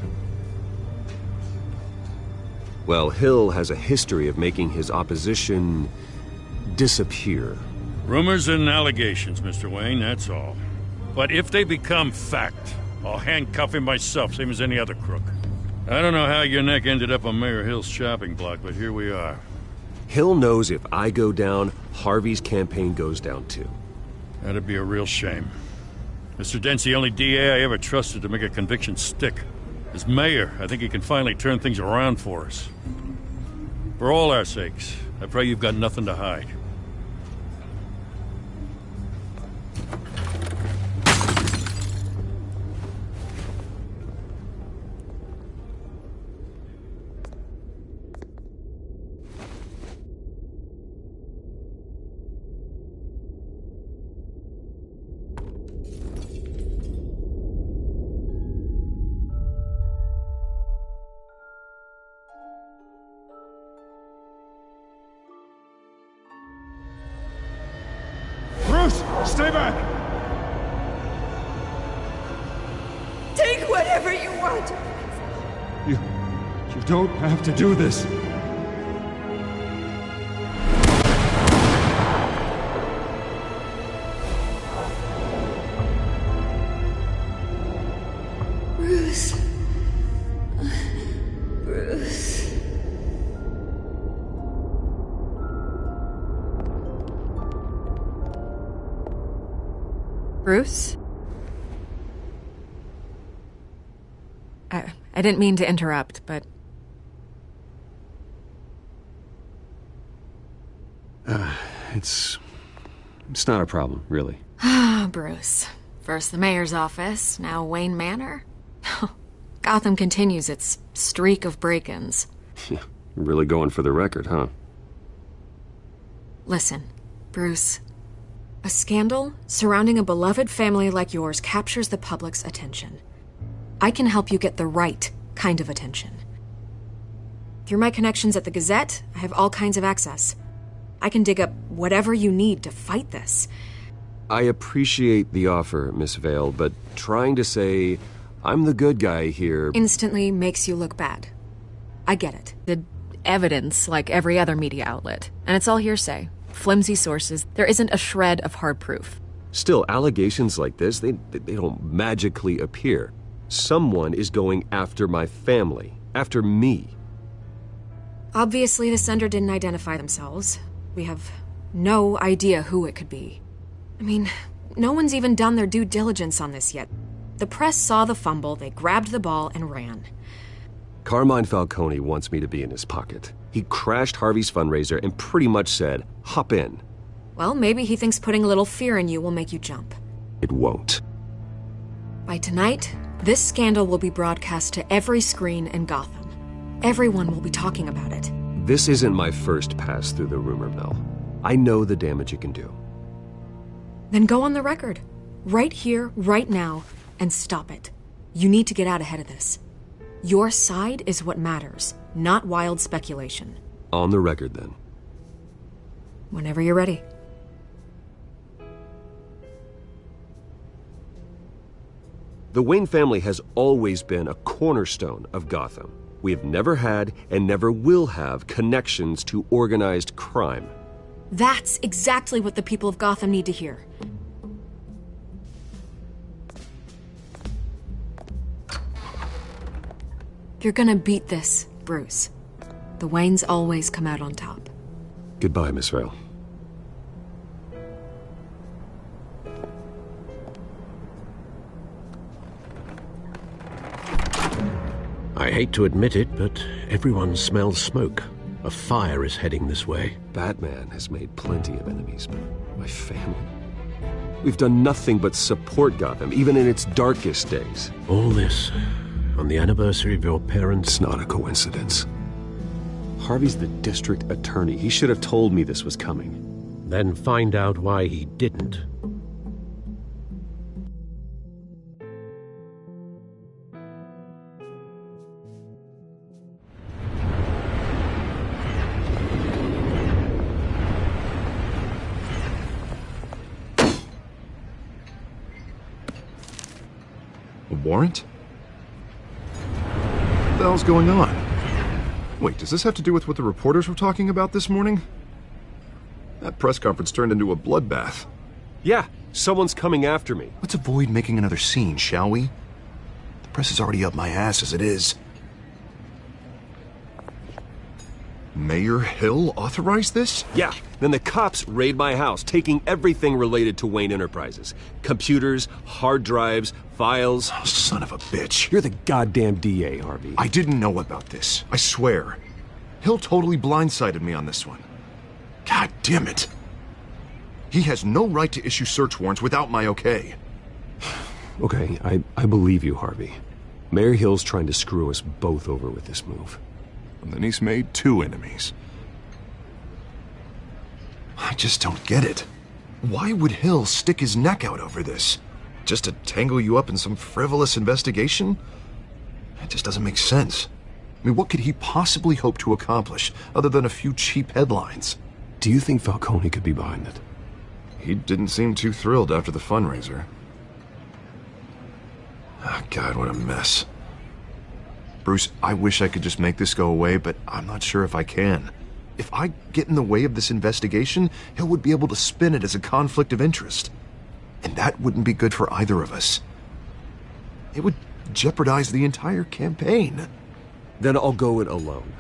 Well, Hill has a history of making his opposition disappear. Rumors and allegations, Mr. Wayne, that's all. But if they become fact, I'll handcuff him myself, same as any other crook. I don't know how your neck ended up on Mayor Hill's shopping block, but here we are. Hill knows if I go down, Harvey's campaign goes down too. That'd be a real shame. Mr. Dent's the only DA I ever trusted to make a conviction stick. As mayor, I think he can finally turn things around for us. For all our sakes, I pray you've got nothing to hide. Stay back! Take whatever you want. You don't have to do this. Bruce. Bruce. Bruce? I didn't mean to interrupt, but... It's not a problem, really. Ah, Bruce. First the mayor's office, now Wayne Manor. Gotham continues its streak of break-ins. You're really going for the record, huh? Listen, Bruce. A scandal surrounding a beloved family like yours captures the public's attention. I can help you get the right kind of attention. Through my connections at the Gazette, I have all kinds of access. I can dig up whatever you need to fight this. I appreciate the offer, Miss Vale, but trying to say I'm the good guy here instantly makes you look bad. I get it. The evidence, like every other media outlet. And it's all hearsay. Flimsy sources. There isn't a shred of hard proof. Still, allegations like this, they don't magically appear. Someone is going after my family, after me. Obviously, the sender didn't identify themselves. We have no idea who it could be. I mean, no one's even done their due diligence on this yet. The press saw the fumble, they grabbed the ball and ran. Carmine Falcone wants me to be in his pocket. He crashed Harvey's fundraiser and pretty much said, hop in. Well, maybe he thinks putting a little fear in you will make you jump. It won't. By tonight, this scandal will be broadcast to every screen in Gotham. Everyone will be talking about it. This isn't my first pass through the rumor mill. I know the damage it can do. Then go on the record. Right here, right now, and stop it. You need to get out ahead of this. Your side is what matters, not wild speculation. On the record, then. Whenever you're ready. The Wayne family has always been a cornerstone of Gotham. We have never had and never will have connections to organized crime. That's exactly what the people of Gotham need to hear. You're gonna beat this, Bruce. The Waynes always come out on top. Goodbye, Miss Vale. I hate to admit it, but everyone smells smoke. A fire is heading this way. Batman has made plenty of enemies, but my family... We've done nothing but support Gotham, even in its darkest days. All this on the anniversary of your parents'... It's not a coincidence. Harvey's the district attorney. He should have told me this was coming. Then find out why he didn't. A warrant? What the hell's going on? Wait, does this have to do with what the reporters were talking about this morning? That press conference turned into a bloodbath. Yeah, someone's coming after me. Let's avoid making another scene, shall we? The press is already up my ass as it is. Mayor Hill authorized this? Yeah, then the cops raid my house, taking everything related to Wayne Enterprises. Computers, hard drives, files. Oh, son of a bitch. You're the goddamn DA, Harvey. I didn't know about this. I swear. Hill totally blindsided me on this one. God damn it. He has no right to issue search warrants without my okay. Okay, I believe you, Harvey. Mayor Hill's trying to screw us both over with this move. And then he's made 2 enemies. I just don't get it. Why would Hill stick his neck out over this? Just to tangle you up in some frivolous investigation? It just doesn't make sense. I mean, what could he possibly hope to accomplish other than a few cheap headlines? Do you think Falcone could be behind it? he didn't seem too thrilled after the fundraiser. Ah, God, what a mess. Bruce, I wish I could just make this go away, but I'm not sure if I can. If I get in the way of this investigation, Hill would be able to spin it as a conflict of interest. And that wouldn't be good for either of us. It would jeopardize the entire campaign. Then I'll go it alone.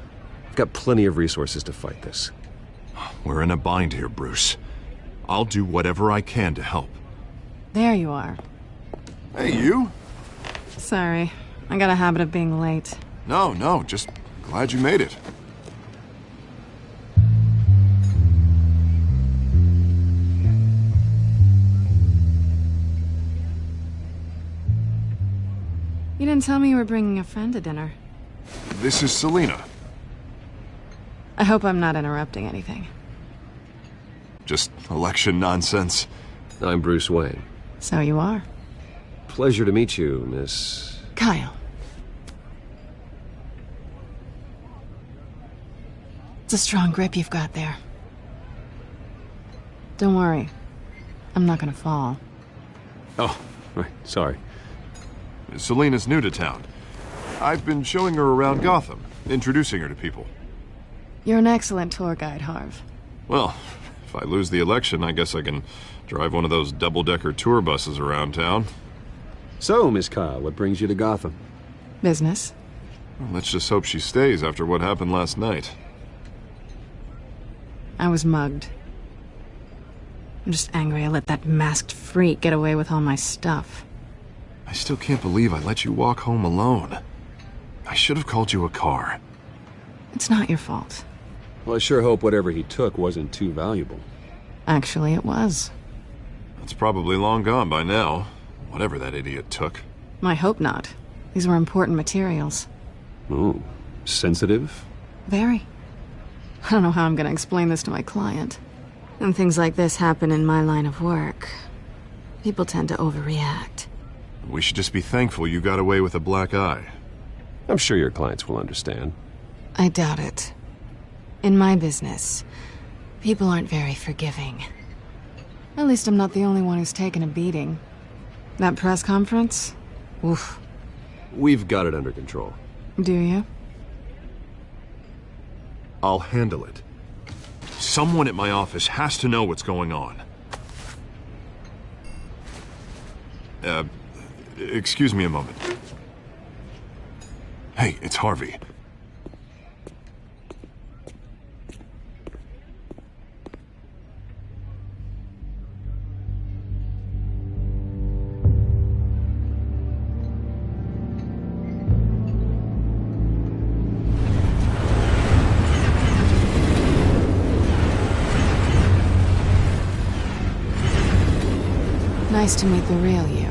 I've got plenty of resources to fight this. We're in a bind here, Bruce. I'll do whatever I can to help. There you are. Hey, you? Sorry, I got a habit of being late. No, just glad you made it. You didn't tell me you were bringing a friend to dinner. This is Selina. I hope I'm not interrupting anything. Just election nonsense. I'm Bruce Wayne. So you are. Pleasure to meet you, Miss... Kyle. It's a strong grip you've got there. Don't worry. I'm not gonna fall. Oh, right, sorry. Selina's new to town. I've been showing her around Gotham, introducing her to people. You're an excellent tour guide, Harv. Well, if I lose the election, I guess I can drive one of those double-decker tour buses around town. So, Miss Kyle, what brings you to Gotham? Business. Well, let's just hope she stays after what happened last night. I was mugged. I'm just angry I let that masked freak get away with all my stuff. I still can't believe I let you walk home alone. I should have called you a car. It's not your fault. Well, I sure hope whatever he took wasn't too valuable. Actually, it was. It's probably long gone by now, whatever that idiot took. I hope not. These were important materials. Ooh, sensitive? Very. I don't know how I'm gonna explain this to my client. When things like this happen in my line of work, people tend to overreact. We should just be thankful you got away with a black eye. I'm sure your clients will understand. I doubt it. In my business, people aren't very forgiving. At least I'm not the only one who's taken a beating. That press conference? Oof. We've got it under control. Do you? I'll handle it. Someone at my office has to know what's going on. Excuse me a moment. Hey, it's Harvey. Nice to meet the real you.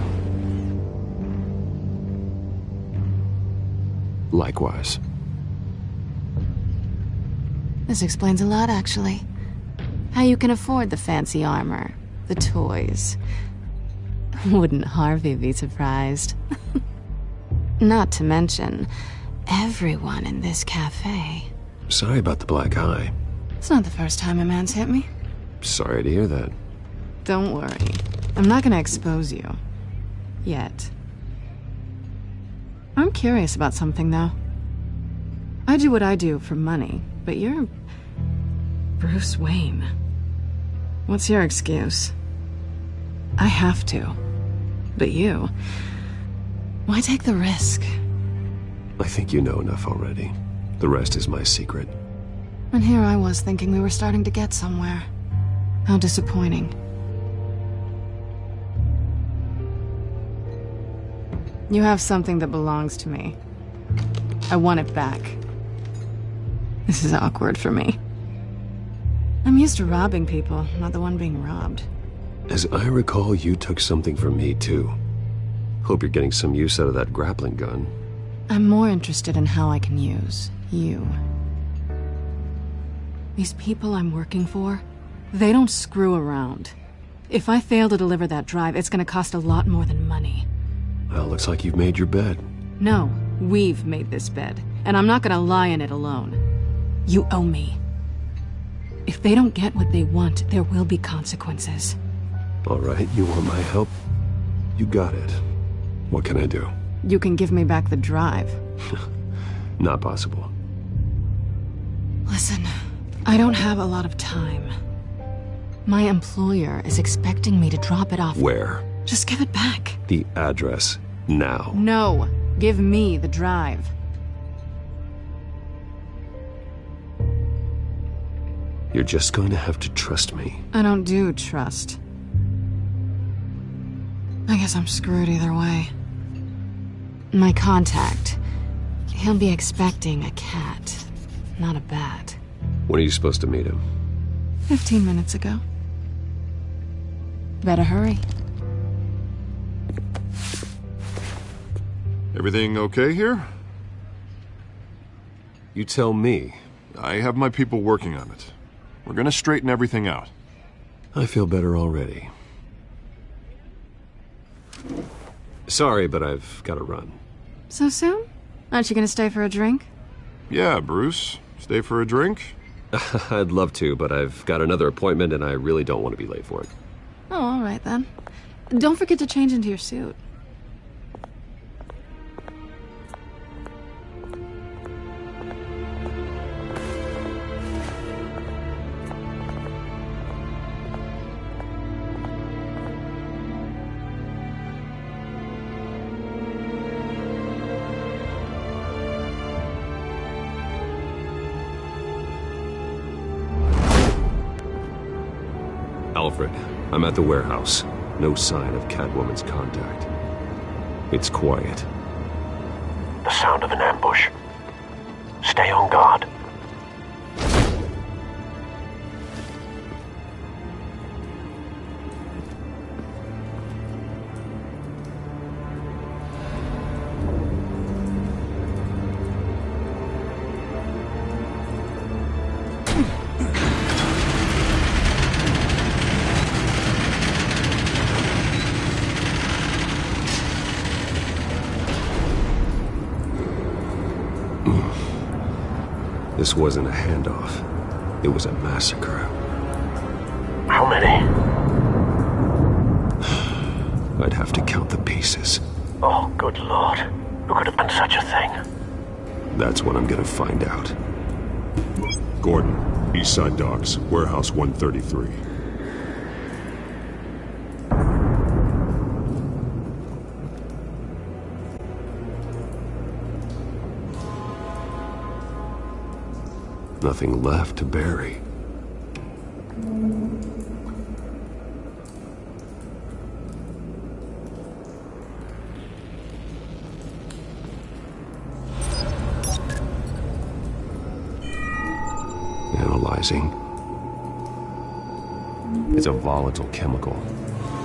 Likewise. This explains a lot, actually. How you can afford the fancy armor, the toys. Wouldn't Harvey be surprised? Not to mention, everyone in this cafe. Sorry about the black eye. It's not the first time a man's hit me. Sorry to hear that. Don't worry. I'm not gonna expose you. Yet. I'm curious about something, though. I do what I do for money, but you're... Bruce Wayne. What's your excuse? I have to. But you... Why take the risk? I think you know enough already. The rest is my secret. And here I was thinking we were starting to get somewhere. How disappointing. You have something that belongs to me. I want it back. This is awkward for me. I'm used to robbing people, not the one being robbed. As I recall, you took something from me, too. Hope you're getting some use out of that grappling gun. I'm more interested in how I can use you. These people I'm working for, they don't screw around. If I fail to deliver that drive, it's gonna cost a lot more than money. Well, looks like you've made your bed. No, we've made this bed, and I'm not gonna lie in it alone. You owe me. If they don't get what they want, there will be consequences. All right, you want my help? You got it. What can I do? You can give me back the drive. Not possible. Listen, I don't have a lot of time. My employer is expecting me to drop it off. Where? Just give it back. The address, now. No, give me the drive. You're just going to have to trust me. I don't do trust. I guess I'm screwed either way. My contact, he'll be expecting a cat, not a bat. When are you supposed to meet him? 15 minutes ago. Better hurry. Everything okay here? You tell me. I have my people working on it. We're gonna straighten everything out. I feel better already. Sorry, but I've got to run. So soon? Aren't you gonna stay for a drink? Yeah, Bruce. Stay for a drink? I'd love to, but I've got another appointment and I really don't want to be late for it. Oh, all right then. Don't forget to change into your suit. Alfred, I'm at the warehouse. No sign of Catwoman's contact. It's quiet. The sound of an ambush. Stay on guard. This wasn't a handoff. It was a massacre. How many? I'd have to count the pieces. Oh, good Lord. Who could have done such a thing? That's what I'm gonna find out. Gordon, Eastside Docks, Warehouse 133. Nothing left to bury. Analyzing. It's a volatile chemical.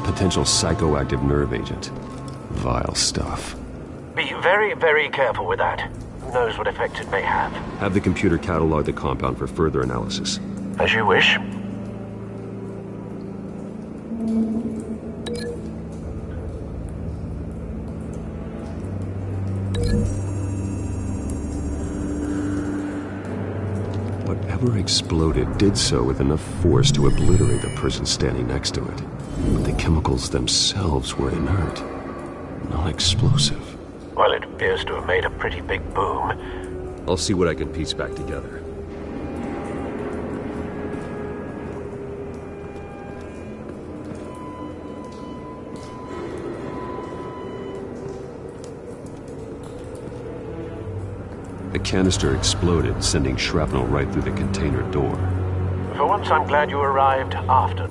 Potential psychoactive nerve agent. Vile stuff. Be very, very careful with that. Who knows what effect it may have? Have the computer catalog the compound for further analysis. As you wish. Whatever exploded did so with enough force to obliterate the person standing next to it. But the chemicals themselves were inert, not explosive. Well, it appears to have made a pretty big boom. I'll see what I can piece back together. The canister exploded, sending shrapnel right through the container door. For once, I'm glad you arrived after.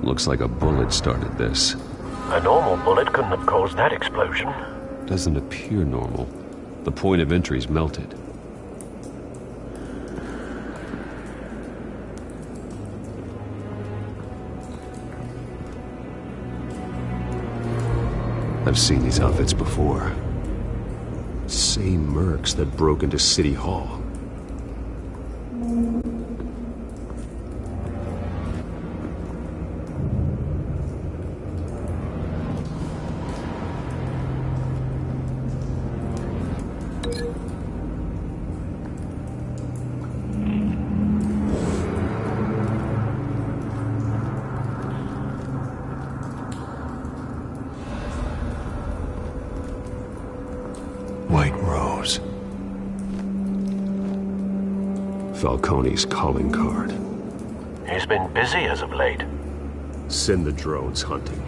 Looks like a bullet started this. A normal bullet couldn't have caused that explosion. Doesn't appear normal. The point of entry's melted. I've seen these outfits before. Same mercs that broke into City Hall. Falcone's calling card. He's been busy as of late. Send the drones hunting.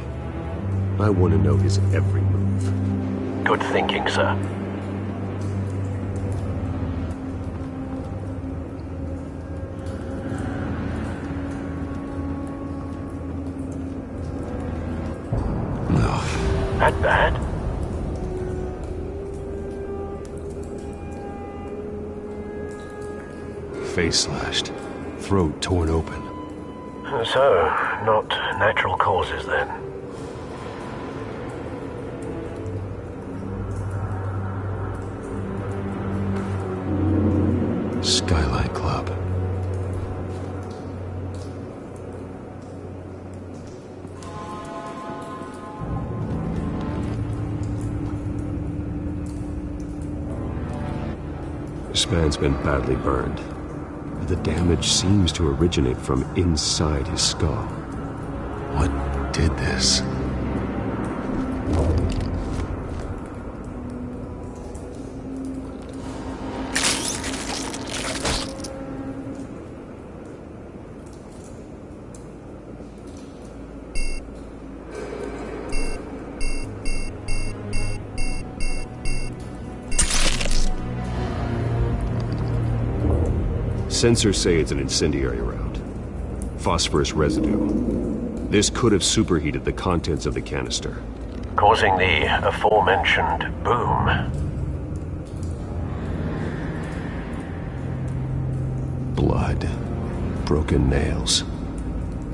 I want to know his every move. Good thinking, sir. That bad? Face slashed, throat torn open. So, not natural causes then. Skylight Club. This man's been badly burned. The damage seems to originate from inside his skull. What did this? Sensors say it's an incendiary round. Phosphorus residue. This could have superheated the contents of the canister, causing the aforementioned boom. Blood, broken nails,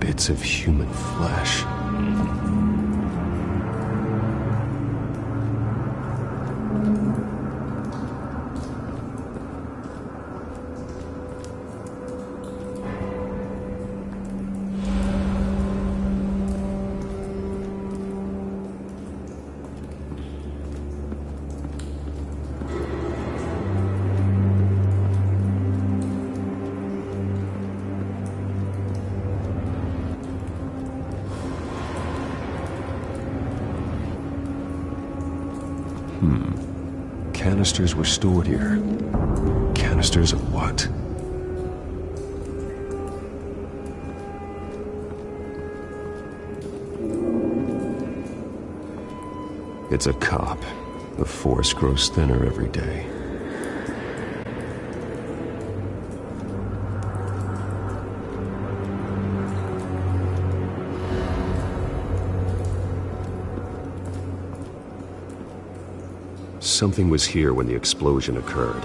bits of human flesh. Canisters were stored here. Canisters of what? It's a cop. The force grows thinner every day. Something was here when the explosion occurred.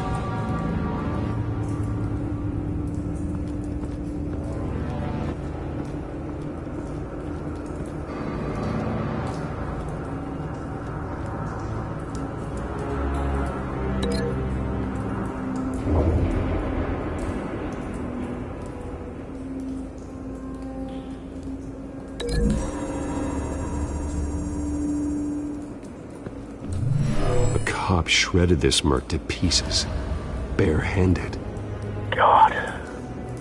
Cop shredded this merc to pieces, bare-handed. God,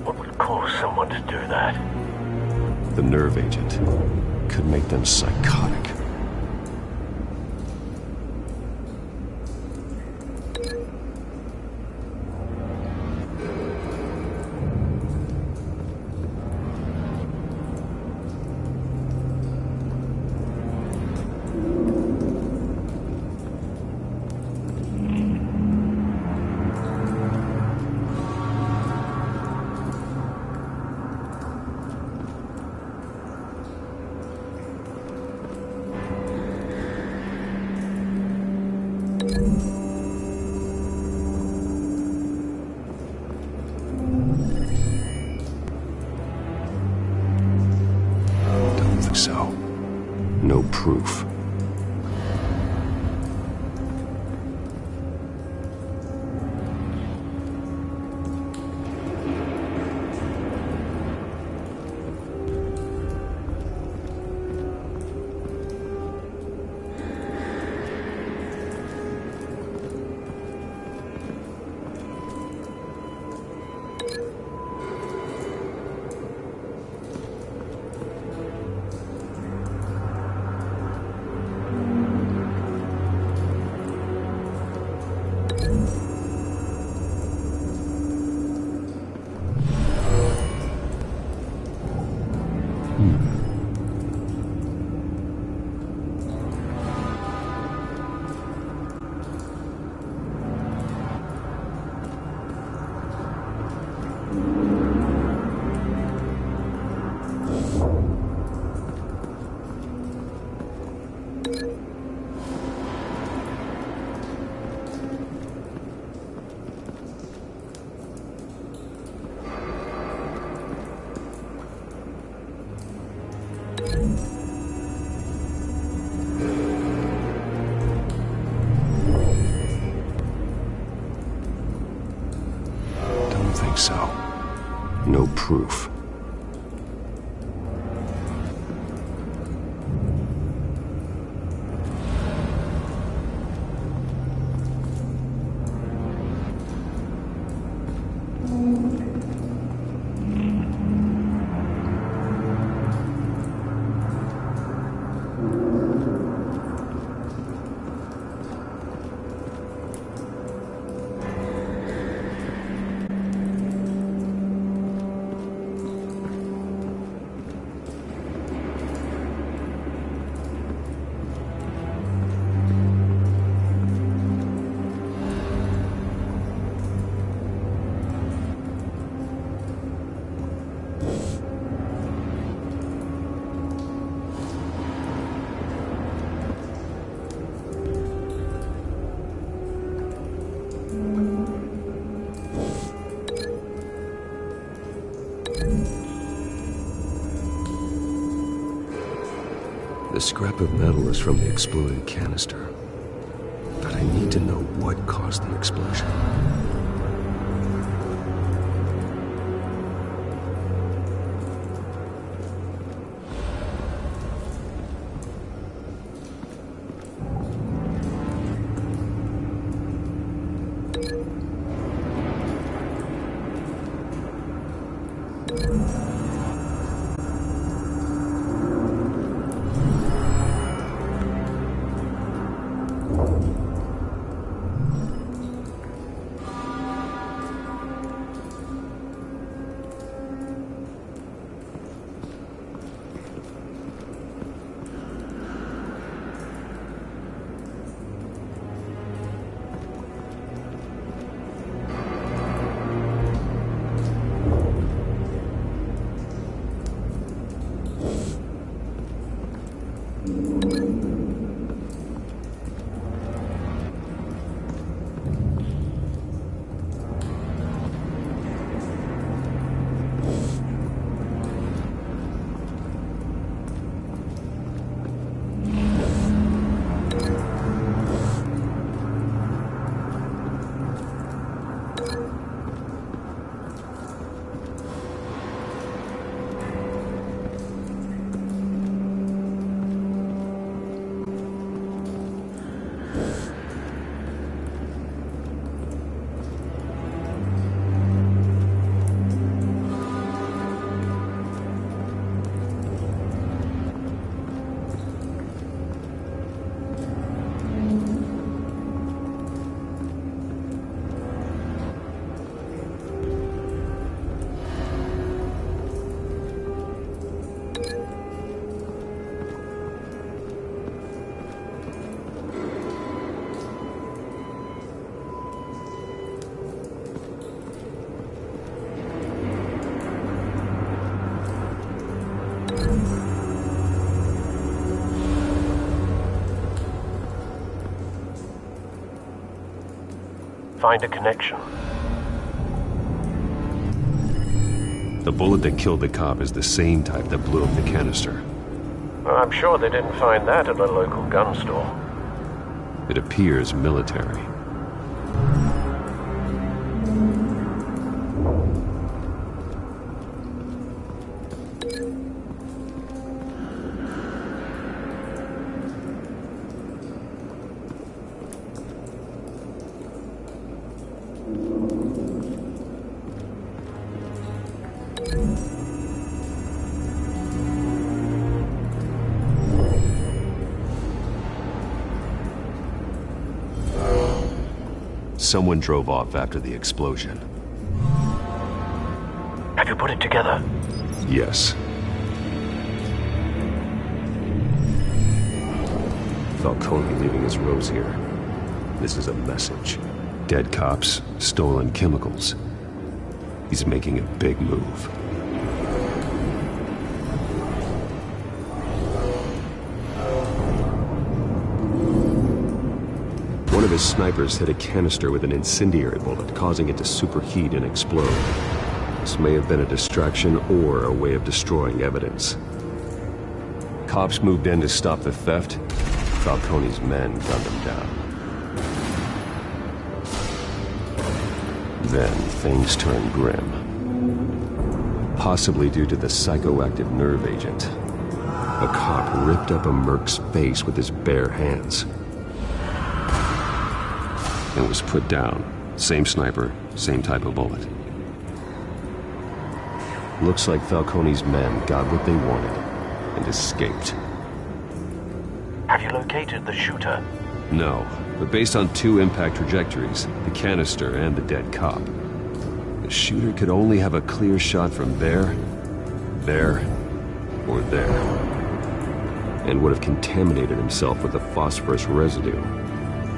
what would cause someone to do that? The nerve agent could make them psychotic. So, no proof. think so. No proof. The scrap of metal is from the exploded canister. But I need to know what caused the explosion. Find a connection. The bullet that killed the cop is the same type that blew up the canister. Well, I'm sure they didn't find that at a local gun store. It appears military. Someone drove off after the explosion. Have you put it together? Yes. Falcone leaving his rose here. This is a message. Dead cops, stolen chemicals. He's making a big move. One of his snipers hit a canister with an incendiary bullet, causing it to superheat and explode. This may have been a distraction or a way of destroying evidence. Cops moved in to stop the theft. Falcone's men gunned them down. Then things turned grim. Possibly due to the psychoactive nerve agent. A cop ripped up a merc's face with his bare hands. And was put down. Same sniper, same type of bullet. Looks like Falcone's men got what they wanted and escaped. Have you located the shooter? No, but based on 2 impact trajectories, the canister and the dead cop, the shooter could only have a clear shot from there, or there, and would have contaminated himself with the phosphorus residue.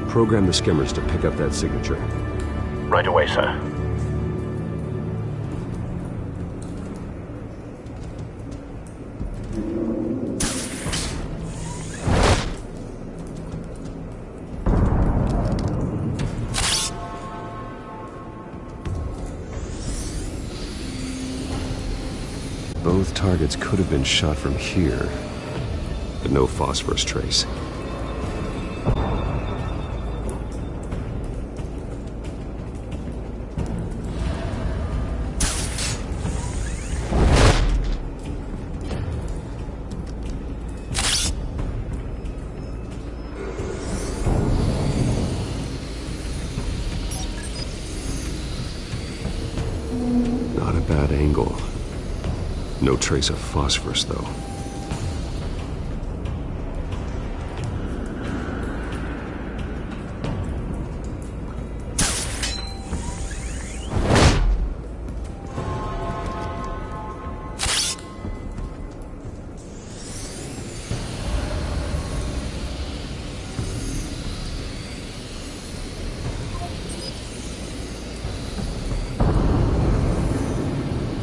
Program the skimmers to pick up that signature. Right away, sir. Both targets could have been shot from here, but no phosphorus trace. Not a bad angle. No trace of phosphorus, though.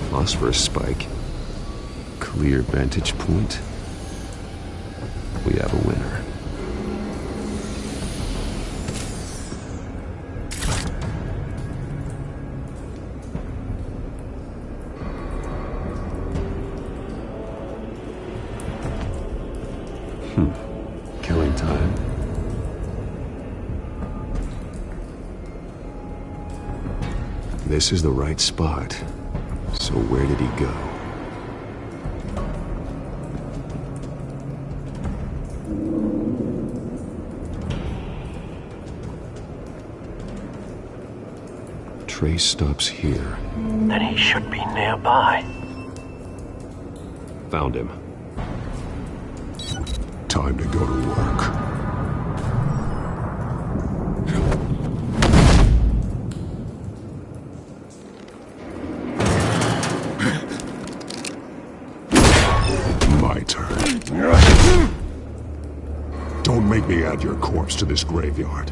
Phosphorus spike. Clear vantage point. We have a winner. Killing time. This is the right spot. So where did he go? Trace stops here. Then he should be nearby. Found him. Time to go to work. My turn. Don't make me add your corpse to this graveyard.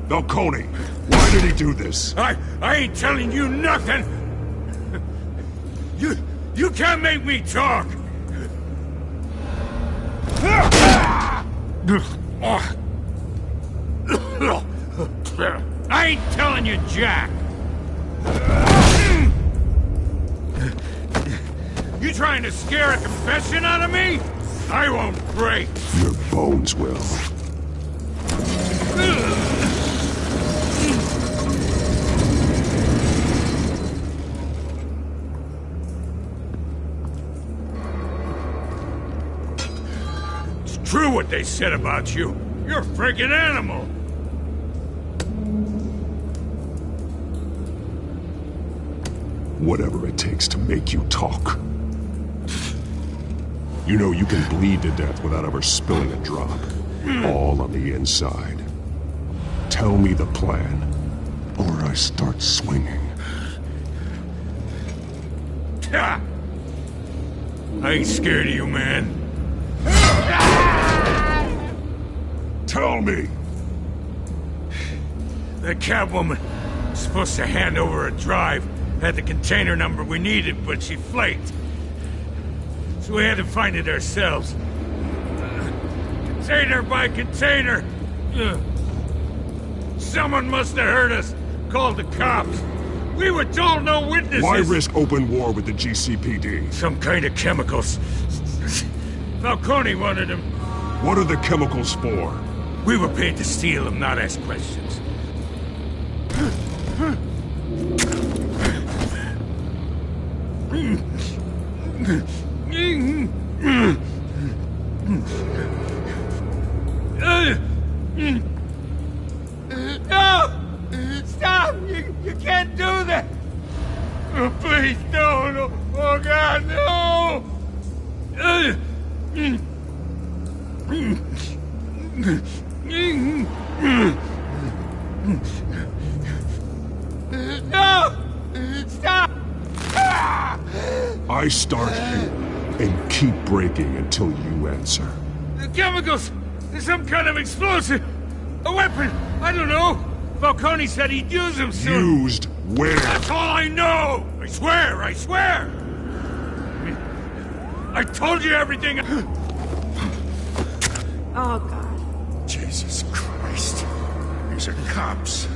Falcone, why did he do this? I ain't telling you nothing! You can't make me talk! I ain't telling you jack! You trying to scare a confession out of me? I won't break! Your bones will. True what they said about you. You're a freaking animal. Whatever it takes to make you talk. You know you can bleed to death without ever spilling a drop. All on the inside. Tell me the plan, or I start swinging. I ain't scared of you, man. Tell me! The Catwoman was supposed to hand over a drive. Had the container number we needed, but she flaked. So we had to find it ourselves. Container by container. Someone must have heard us. Called the cops. We were told no witnesses. Why risk open war with the GCPD? Some kind of chemicals. Falcone wanted them. What are the chemicals for? We were paid to steal them, not ask questions. No! Stop! You can't do that! Oh, please, no! Oh, God, no! No! Stop! I start here and keep breaking until you answer. The chemicals! There's some kind of explosive! A weapon! I don't know! Falcone said he'd use them soon! Used where? That's all I know! I swear! I told you everything! Oh, God. Jesus Christ. These are cops.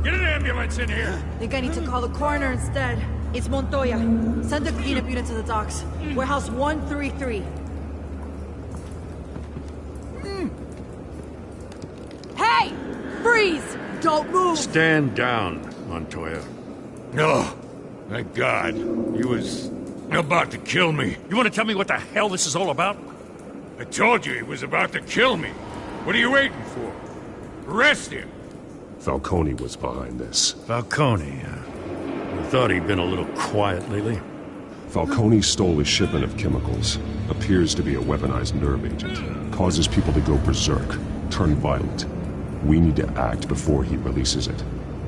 Get an ambulance in here! Think I need to call the coroner instead. It's Montoya. Send the cleanup unit to the docks. Warehouse 133. Hey! Freeze! Don't move! Stand down, Montoya. No. Thank God. He was about to kill me. You want to tell me what the hell this is all about? I told you he was about to kill me. What are you waiting for? Arrest him! Falcone was behind this. Falcone, I thought he'd been a little quiet lately. Falcone stole a shipment of chemicals. Appears to be a weaponized nerve agent. Causes people to go berserk, turn violent. We need to act before he releases it.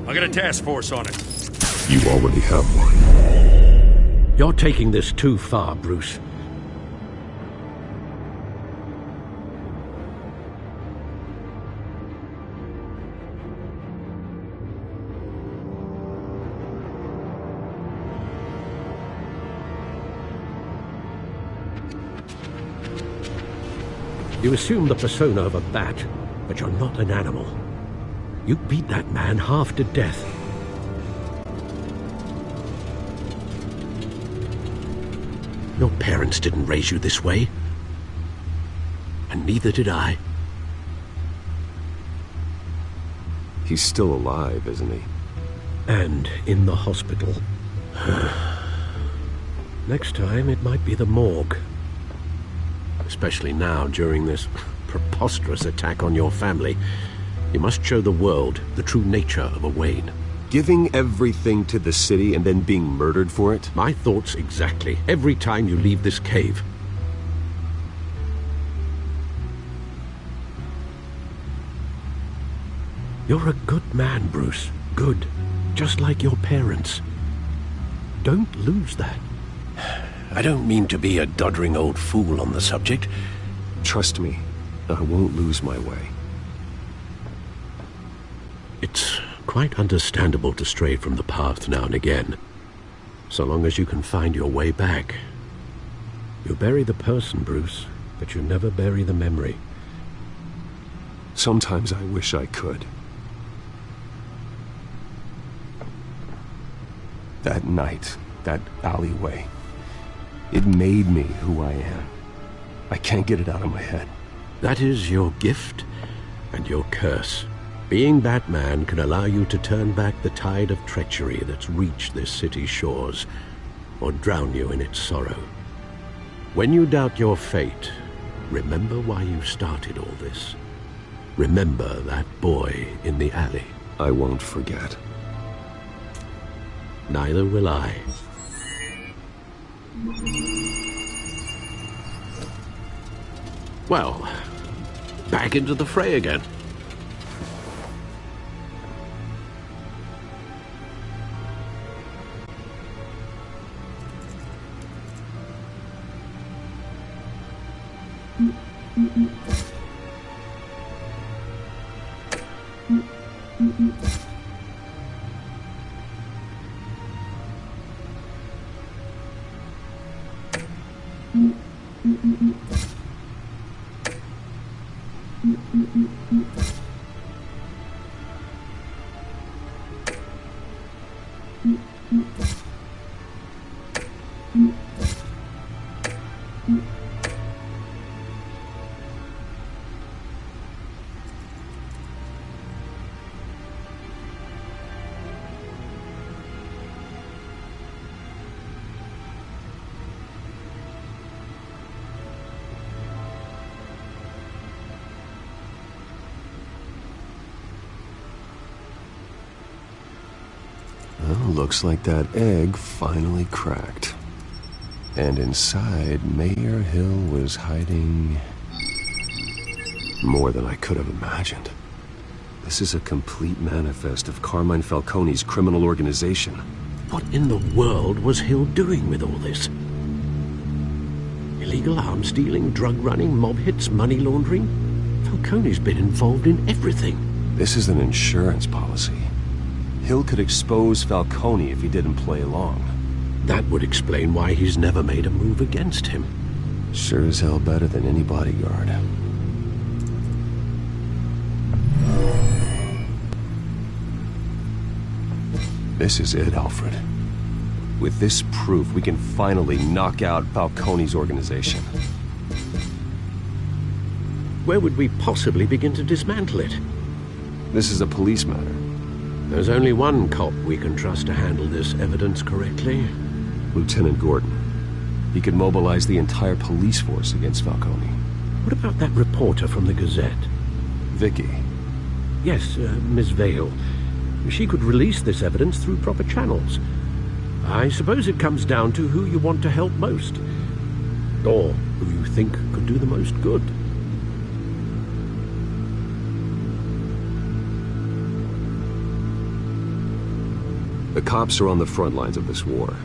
I got a task force on it. You already have one. You're taking this too far, Bruce. You assume the persona of a bat, but you're not an animal. You beat that man half to death. Your parents didn't raise you this way. And neither did I. He's still alive, isn't he? And in the hospital. Next time, it might be the morgue. Especially now, during this preposterous attack on your family. You must show the world the true nature of a Wayne. Giving everything to the city and then being murdered for it? My thoughts exactly. Every time you leave this cave. You're a good man, Bruce. Good. Just like your parents. Don't lose that. I don't mean to be a doddering old fool on the subject. Trust me, I won't lose my way. It's quite understandable to stray from the path now and again, so long as you can find your way back. You bury the person, Bruce, but you never bury the memory. Sometimes I wish I could. That night, that alleyway, it made me who I am. I can't get it out of my head. That is your gift and your curse. Being Batman can allow you to turn back the tide of treachery that's reached this city's shores, or drown you in its sorrow. When you doubt your fate, remember why you started all this. Remember that boy in the alley. I won't forget. Neither will I. Well, back into the fray again. Looks like that egg finally cracked. And inside, Mayor Hill was hiding more than I could have imagined. This is a complete manifest of Carmine Falcone's criminal organization. What in the world was Hill doing with all this? Illegal arms dealing, drug running, mob hits, money laundering? Falcone's been involved in everything. This is an insurance policy. Hill could expose Falcone if he didn't play along. That would explain why he's never made a move against him. Sure as hell better than any bodyguard. This is it, Alfred. With this proof, we can finally knock out Falcone's organization. Where would we possibly begin to dismantle it? This is a police matter. There's only one cop we can trust to handle this evidence correctly. Lieutenant Gordon. He could mobilize the entire police force against Falcone. What about that reporter from the Gazette? Vicky. Yes, Miss Vale. She could release this evidence through proper channels. I suppose it comes down to who you want to help most. Or who you think could do the most good. The cops are on the front lines of this war.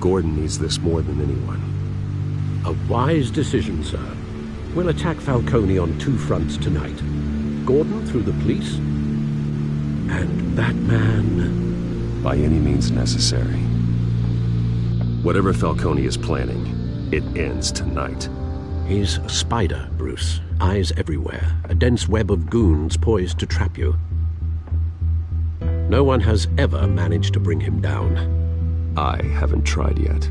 Gordon needs this more than anyone. A wise decision, sir. We'll attack Falcone on two fronts tonight. Gordon through the police, and that man... by any means necessary. Whatever Falcone is planning, it ends tonight. He's a spider, Bruce. Eyes everywhere. A dense web of goons poised to trap you. No one has ever managed to bring him down. I haven't tried yet.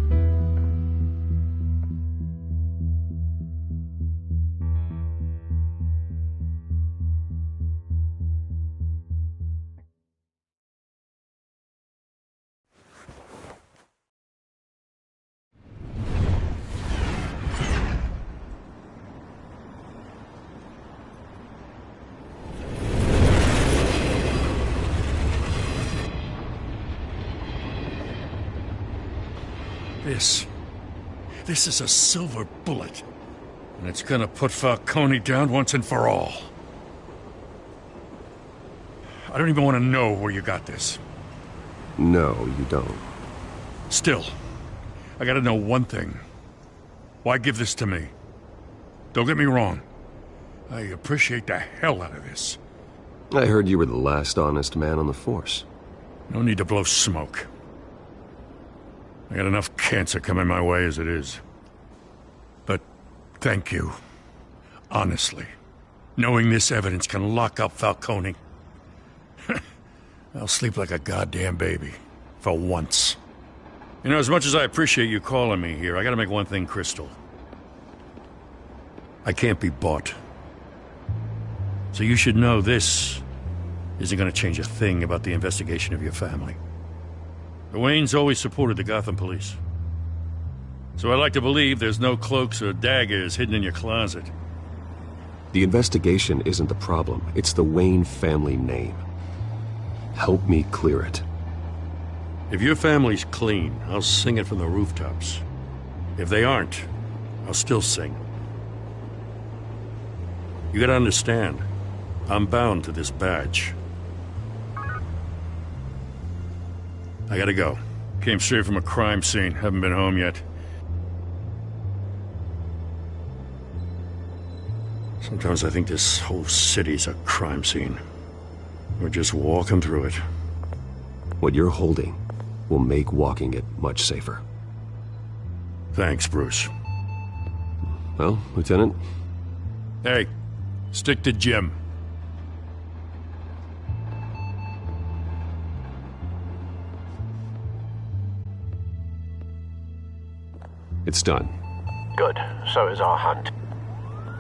This is a silver bullet. And it's gonna put Falcone down once and for all. I don't even want to know where you got this. No, you don't. Still, I gotta know one thing. Why give this to me? Don't get me wrong. I appreciate the hell out of this. I heard you were the last honest man on the force. No need to blow smoke. I got enough cancer coming my way as it is. But thank you. Honestly. Knowing this evidence can lock up Falcone. I'll sleep like a goddamn baby. For once. You know, as much as I appreciate you calling me here, I gotta make one thing crystal. I can't be bought. So you should know this isn't gonna change a thing about the investigation of your family. The Waynes always supported the Gotham police. So I like to believe there's no cloaks or daggers hidden in your closet. The investigation isn't the problem. It's the Wayne family name. Help me clear it. If your family's clean, I'll sing it from the rooftops. If they aren't, I'll still sing. You gotta understand, I'm bound to this badge. I gotta go. Came straight from a crime scene. Haven't been home yet. Sometimes I think this whole city's a crime scene. We're just walking through it. What you're holding will make walking it much safer. Thanks, Bruce. Well, Lieutenant? Hey, stick to Jim. It's done. Good. So is our hunt.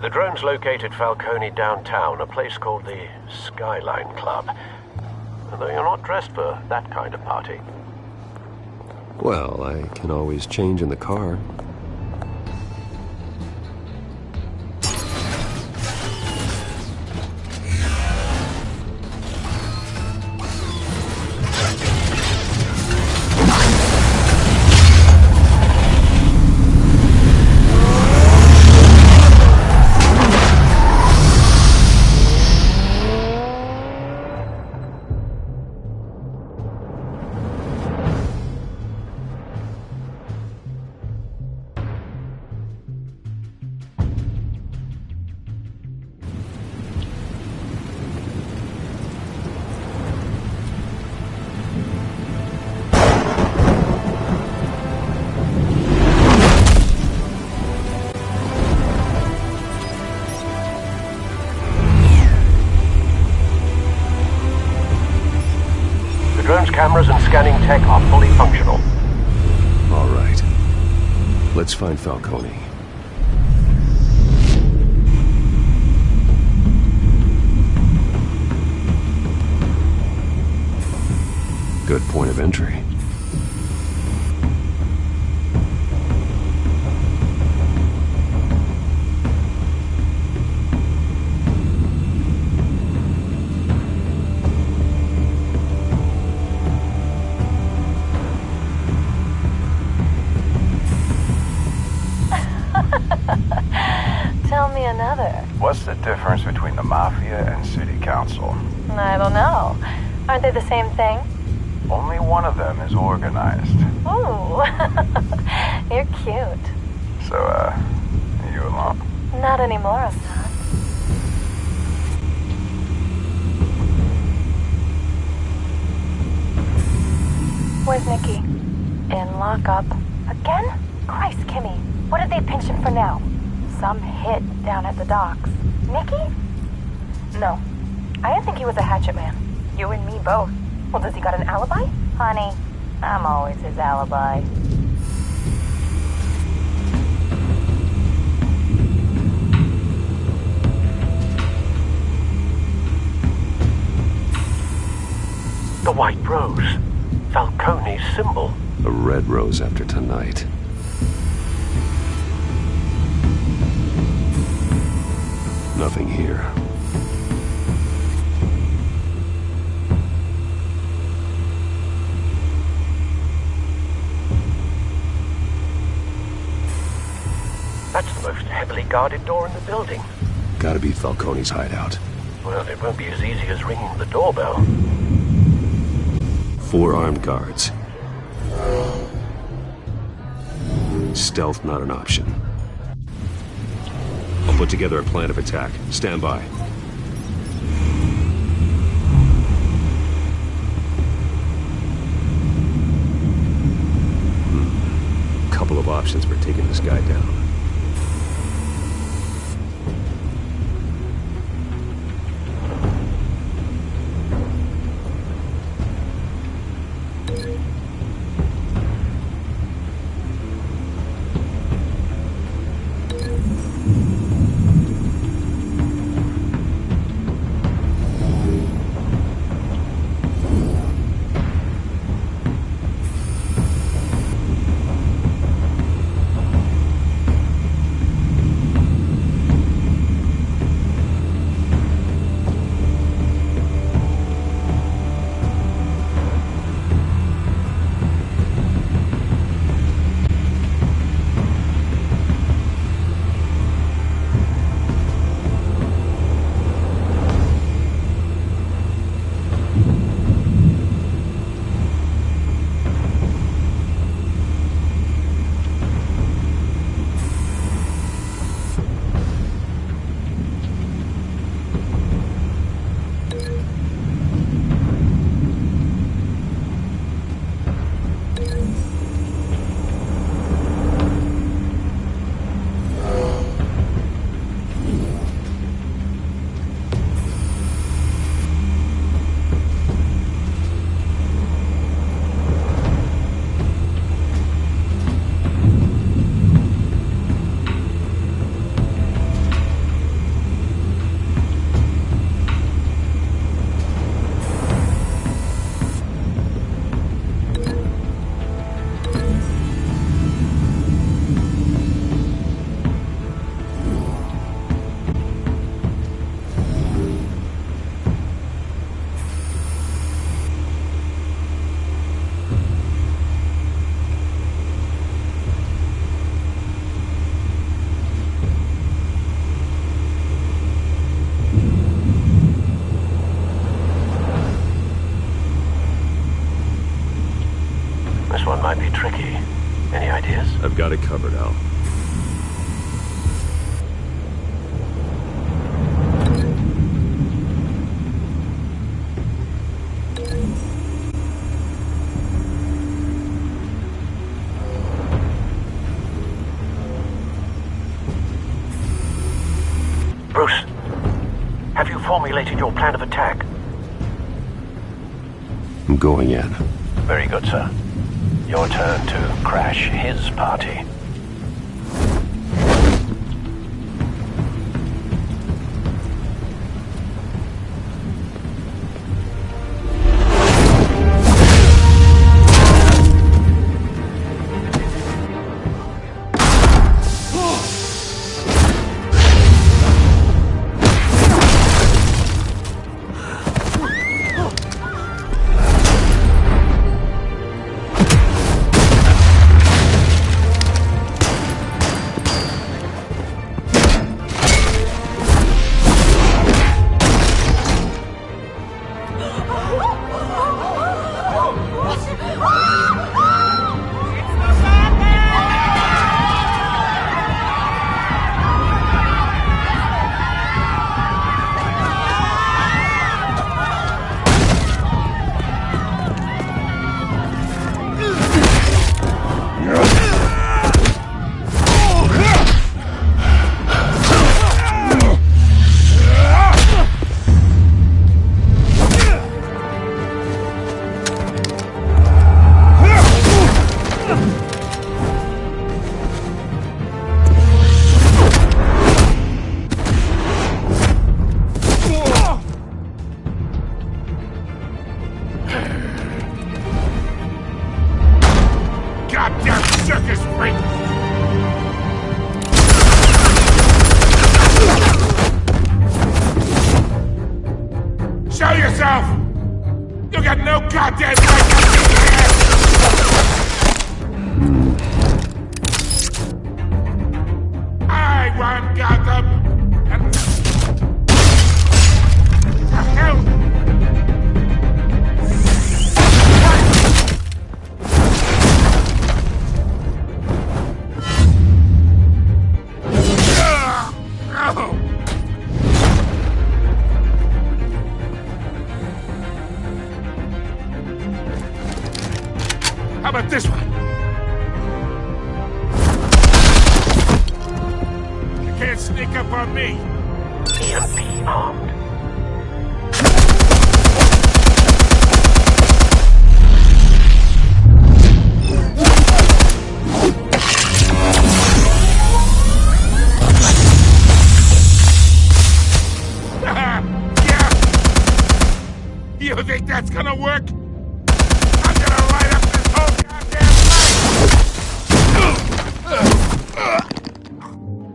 The drones located Falcone downtown, a place called the Skyline Club. Although you're not dressed for that kind of party. Well, I can always change in the car. tech are fully functional. All right. Let's find Falcone. Good point of entry. Tell me another. What's the difference between the Mafia and City Council? I don't know. Aren't they the same thing? Only one of them is organized. Ooh. You're cute. So, are you alone? Not anymore, I'm not. Where's Nikki? In lockup. Again? Christ, Kimmy. What did they pinch him for now? Some hit down at the docks. Nikki? No. I didn't think he was a hatchet man. You and me both. Well, does he got an alibi? Honey, I'm always his alibi. The white rose. Falcone's symbol. A red rose after tonight. Nothing here. That's the most heavily guarded door in the building. Gotta be Falcone's hideout. Well, it won't be as easy as ringing the doorbell. 4 armed guards. Stealth not an option. I'll put together a plan of attack. Stand by. Couple of options for taking this guy down. This one might be tricky. Any ideas? I've got it covered, Al. Bruce, have you formulated your plan of attack? I'm going in. Very good, sir. Your turn to crash his party. Show yourself! You got no goddamn right to be here! I want Gotham! And... the hell? How about this one? You can't sneak up on me. EMP armed. Yeah. You think that's gonna work? I'm gonna light up this whole goddamn place!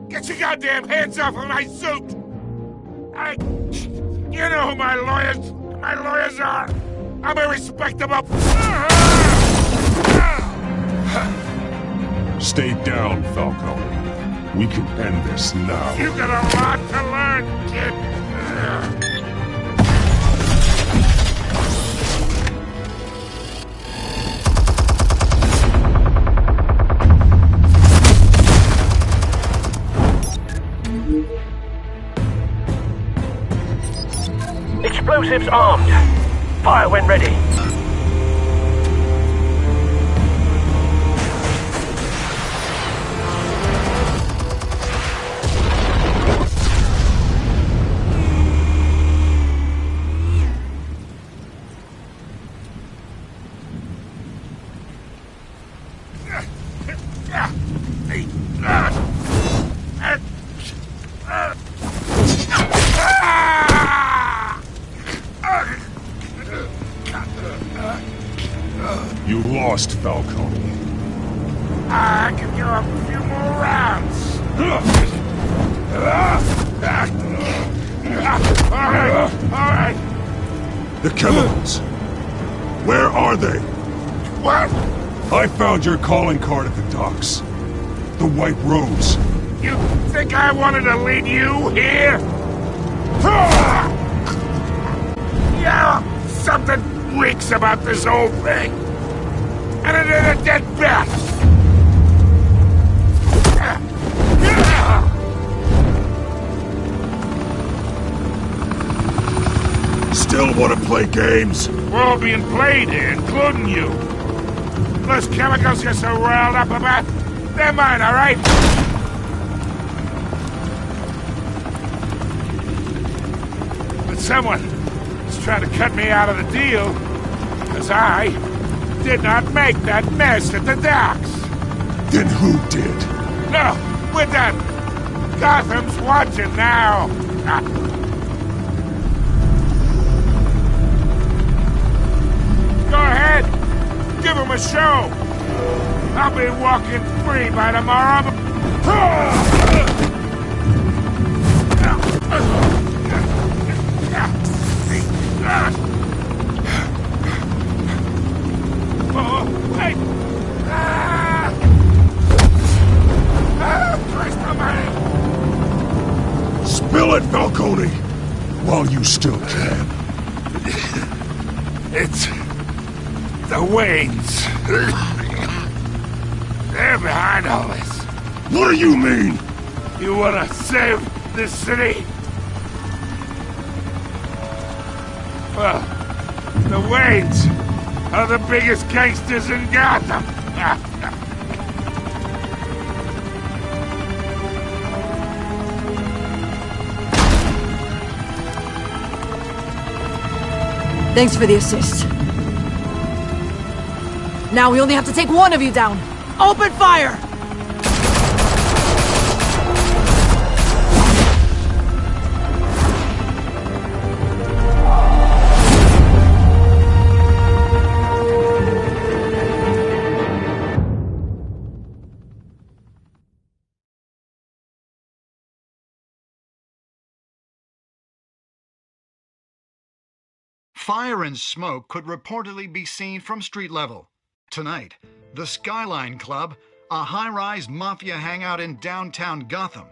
Get your goddamn hands off of my suit! You know who my lawyers are! I'm a respectable... Stay down, Falcone. We can end this now. You got a lot to learn, kid! Explosives armed. Fire when ready. You lost, Falcone. I can go a few more rounds. All right. The chemicals. Where are they? What? I found your calling card at the docks. The White Rose. You think I wanted to lead you here? Yeah, something reeks about this whole thing. And it is a dead bat. Still want to play games? We're all being played here, including you. Those chemicals you're so riled up about, they're mine, all right? But someone is trying to cut me out of the deal, because I did not make that mess at the docks. Then who did? No, we're done. Gotham's watching now. Go ahead. Give him a show. I'll be walking free by tomorrow. Oh, wait! Christ almighty! Spill it, Falcone! While you still can. It's the Waynes. They're behind all this. What do you mean? You wanna save this city? Well, the Waynes are the biggest gangsters in Gotham. Thanks for the assist. Now we only have to take one of you down. Open fire! Fire and smoke could reportedly be seen from street level. Tonight, the Skyline Club, a high-rise mafia hangout in downtown Gotham,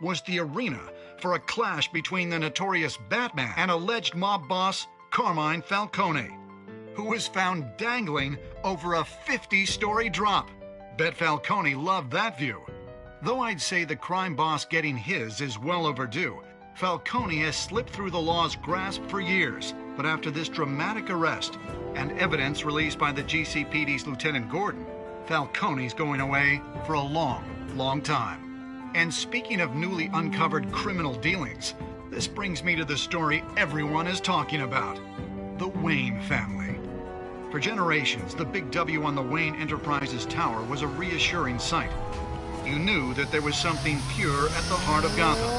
was the arena for a clash between the notorious Batman and alleged mob boss Carmine Falcone, who was found dangling over a 50-story drop. Bet Falcone loved that view. Though I'd say the crime boss getting his is well overdue, Falcone has slipped through the law's grasp for years. But after this dramatic arrest and evidence released by the GCPD's Lieutenant Gordon, Falcone's going away for a long, long time. And speaking of newly uncovered criminal dealings, this brings me to the story everyone is talking about: the Wayne family. For generations, the big W on the Wayne Enterprises Tower was a reassuring sight. You knew that there was something pure at the heart of Gotham,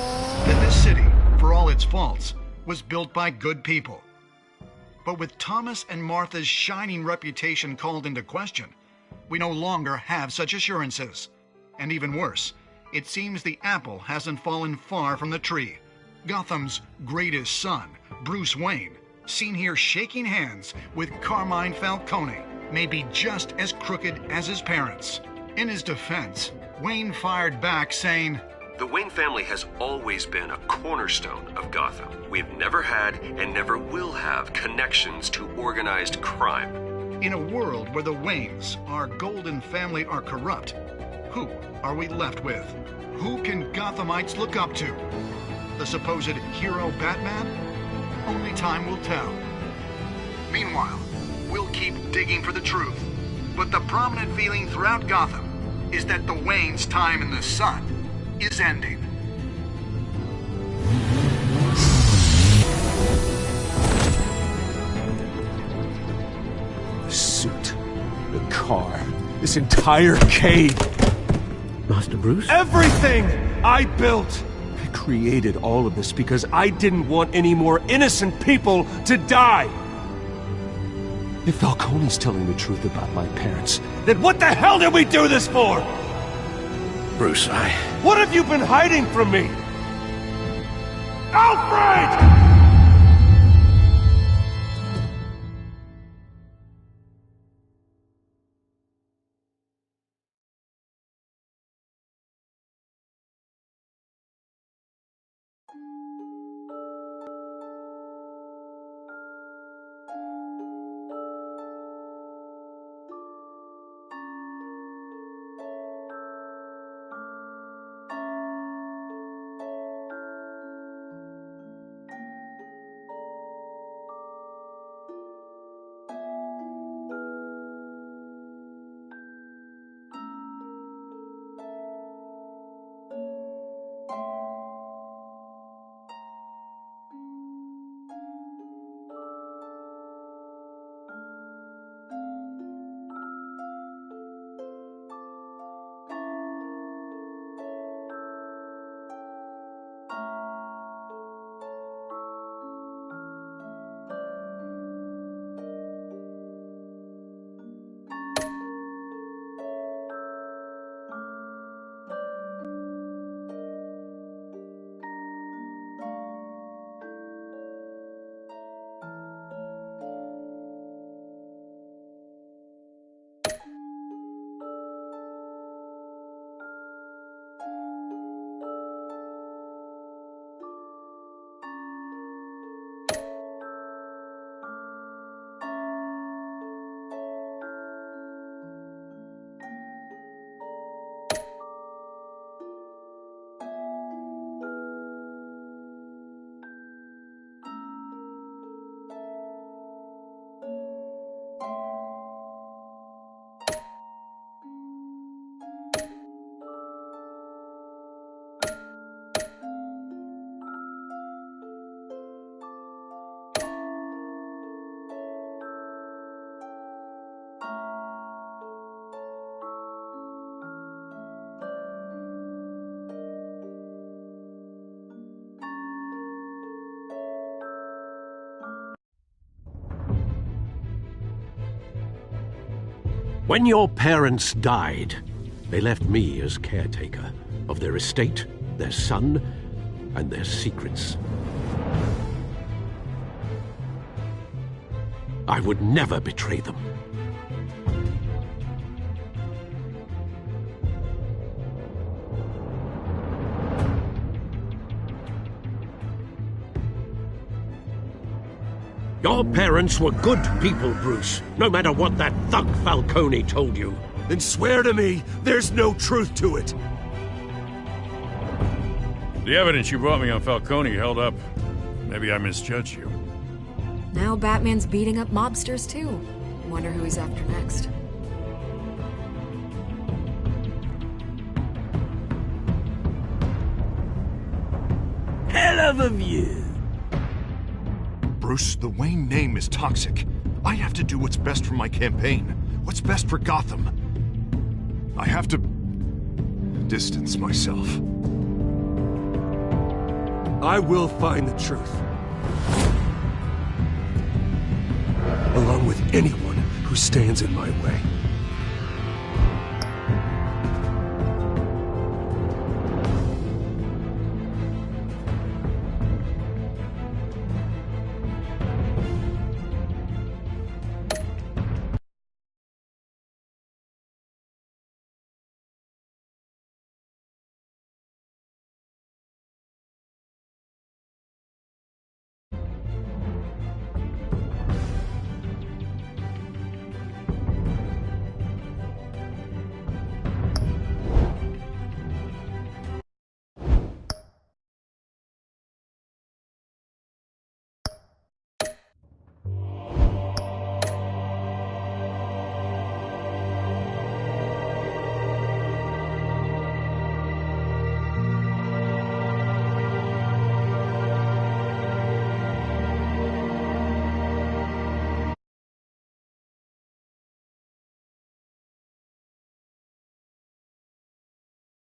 that this city, for all its faults, was built by good people. But with Thomas and Martha's shining reputation called into question, we no longer have such assurances. And even worse, it seems the apple hasn't fallen far from the tree. Gotham's greatest son, Bruce Wayne, seen here shaking hands with Carmine Falcone, may be just as crooked as his parents. In his defense, Wayne fired back saying, "The Wayne family has always been a cornerstone of Gotham. We've never had and never will have connections to organized crime." In a world where the Waynes, our golden family, are corrupt, who are we left with? Who can Gothamites look up to? The supposed hero Batman? Only time will tell. Meanwhile, we'll keep digging for the truth. But the prominent feeling throughout Gotham is that the Waynes' time in the sun is ending. The suit, the car, this entire cave. Master Bruce? Everything I built! I created all of this because I didn't want any more innocent people to die! If Falcone's telling the truth about my parents, then what the hell did we do this for? Bruce, What have you been hiding from me? Alfred! When your parents died, they left me as caretaker of their estate, their son, and their secrets. I would never betray them. Your parents were good people, Bruce, no matter what that thug Falcone told you. Then swear to me there's no truth to it. The evidence you brought me on Falcone held up. Maybe I misjudged you. Now Batman's beating up mobsters, too. Wonder who he's after next. Hell of a view. Bruce, the Wayne name is toxic. I have to do what's best for my campaign. What's best for Gotham. I have to distance myself. I will find the truth. Along with anyone who stands in my way.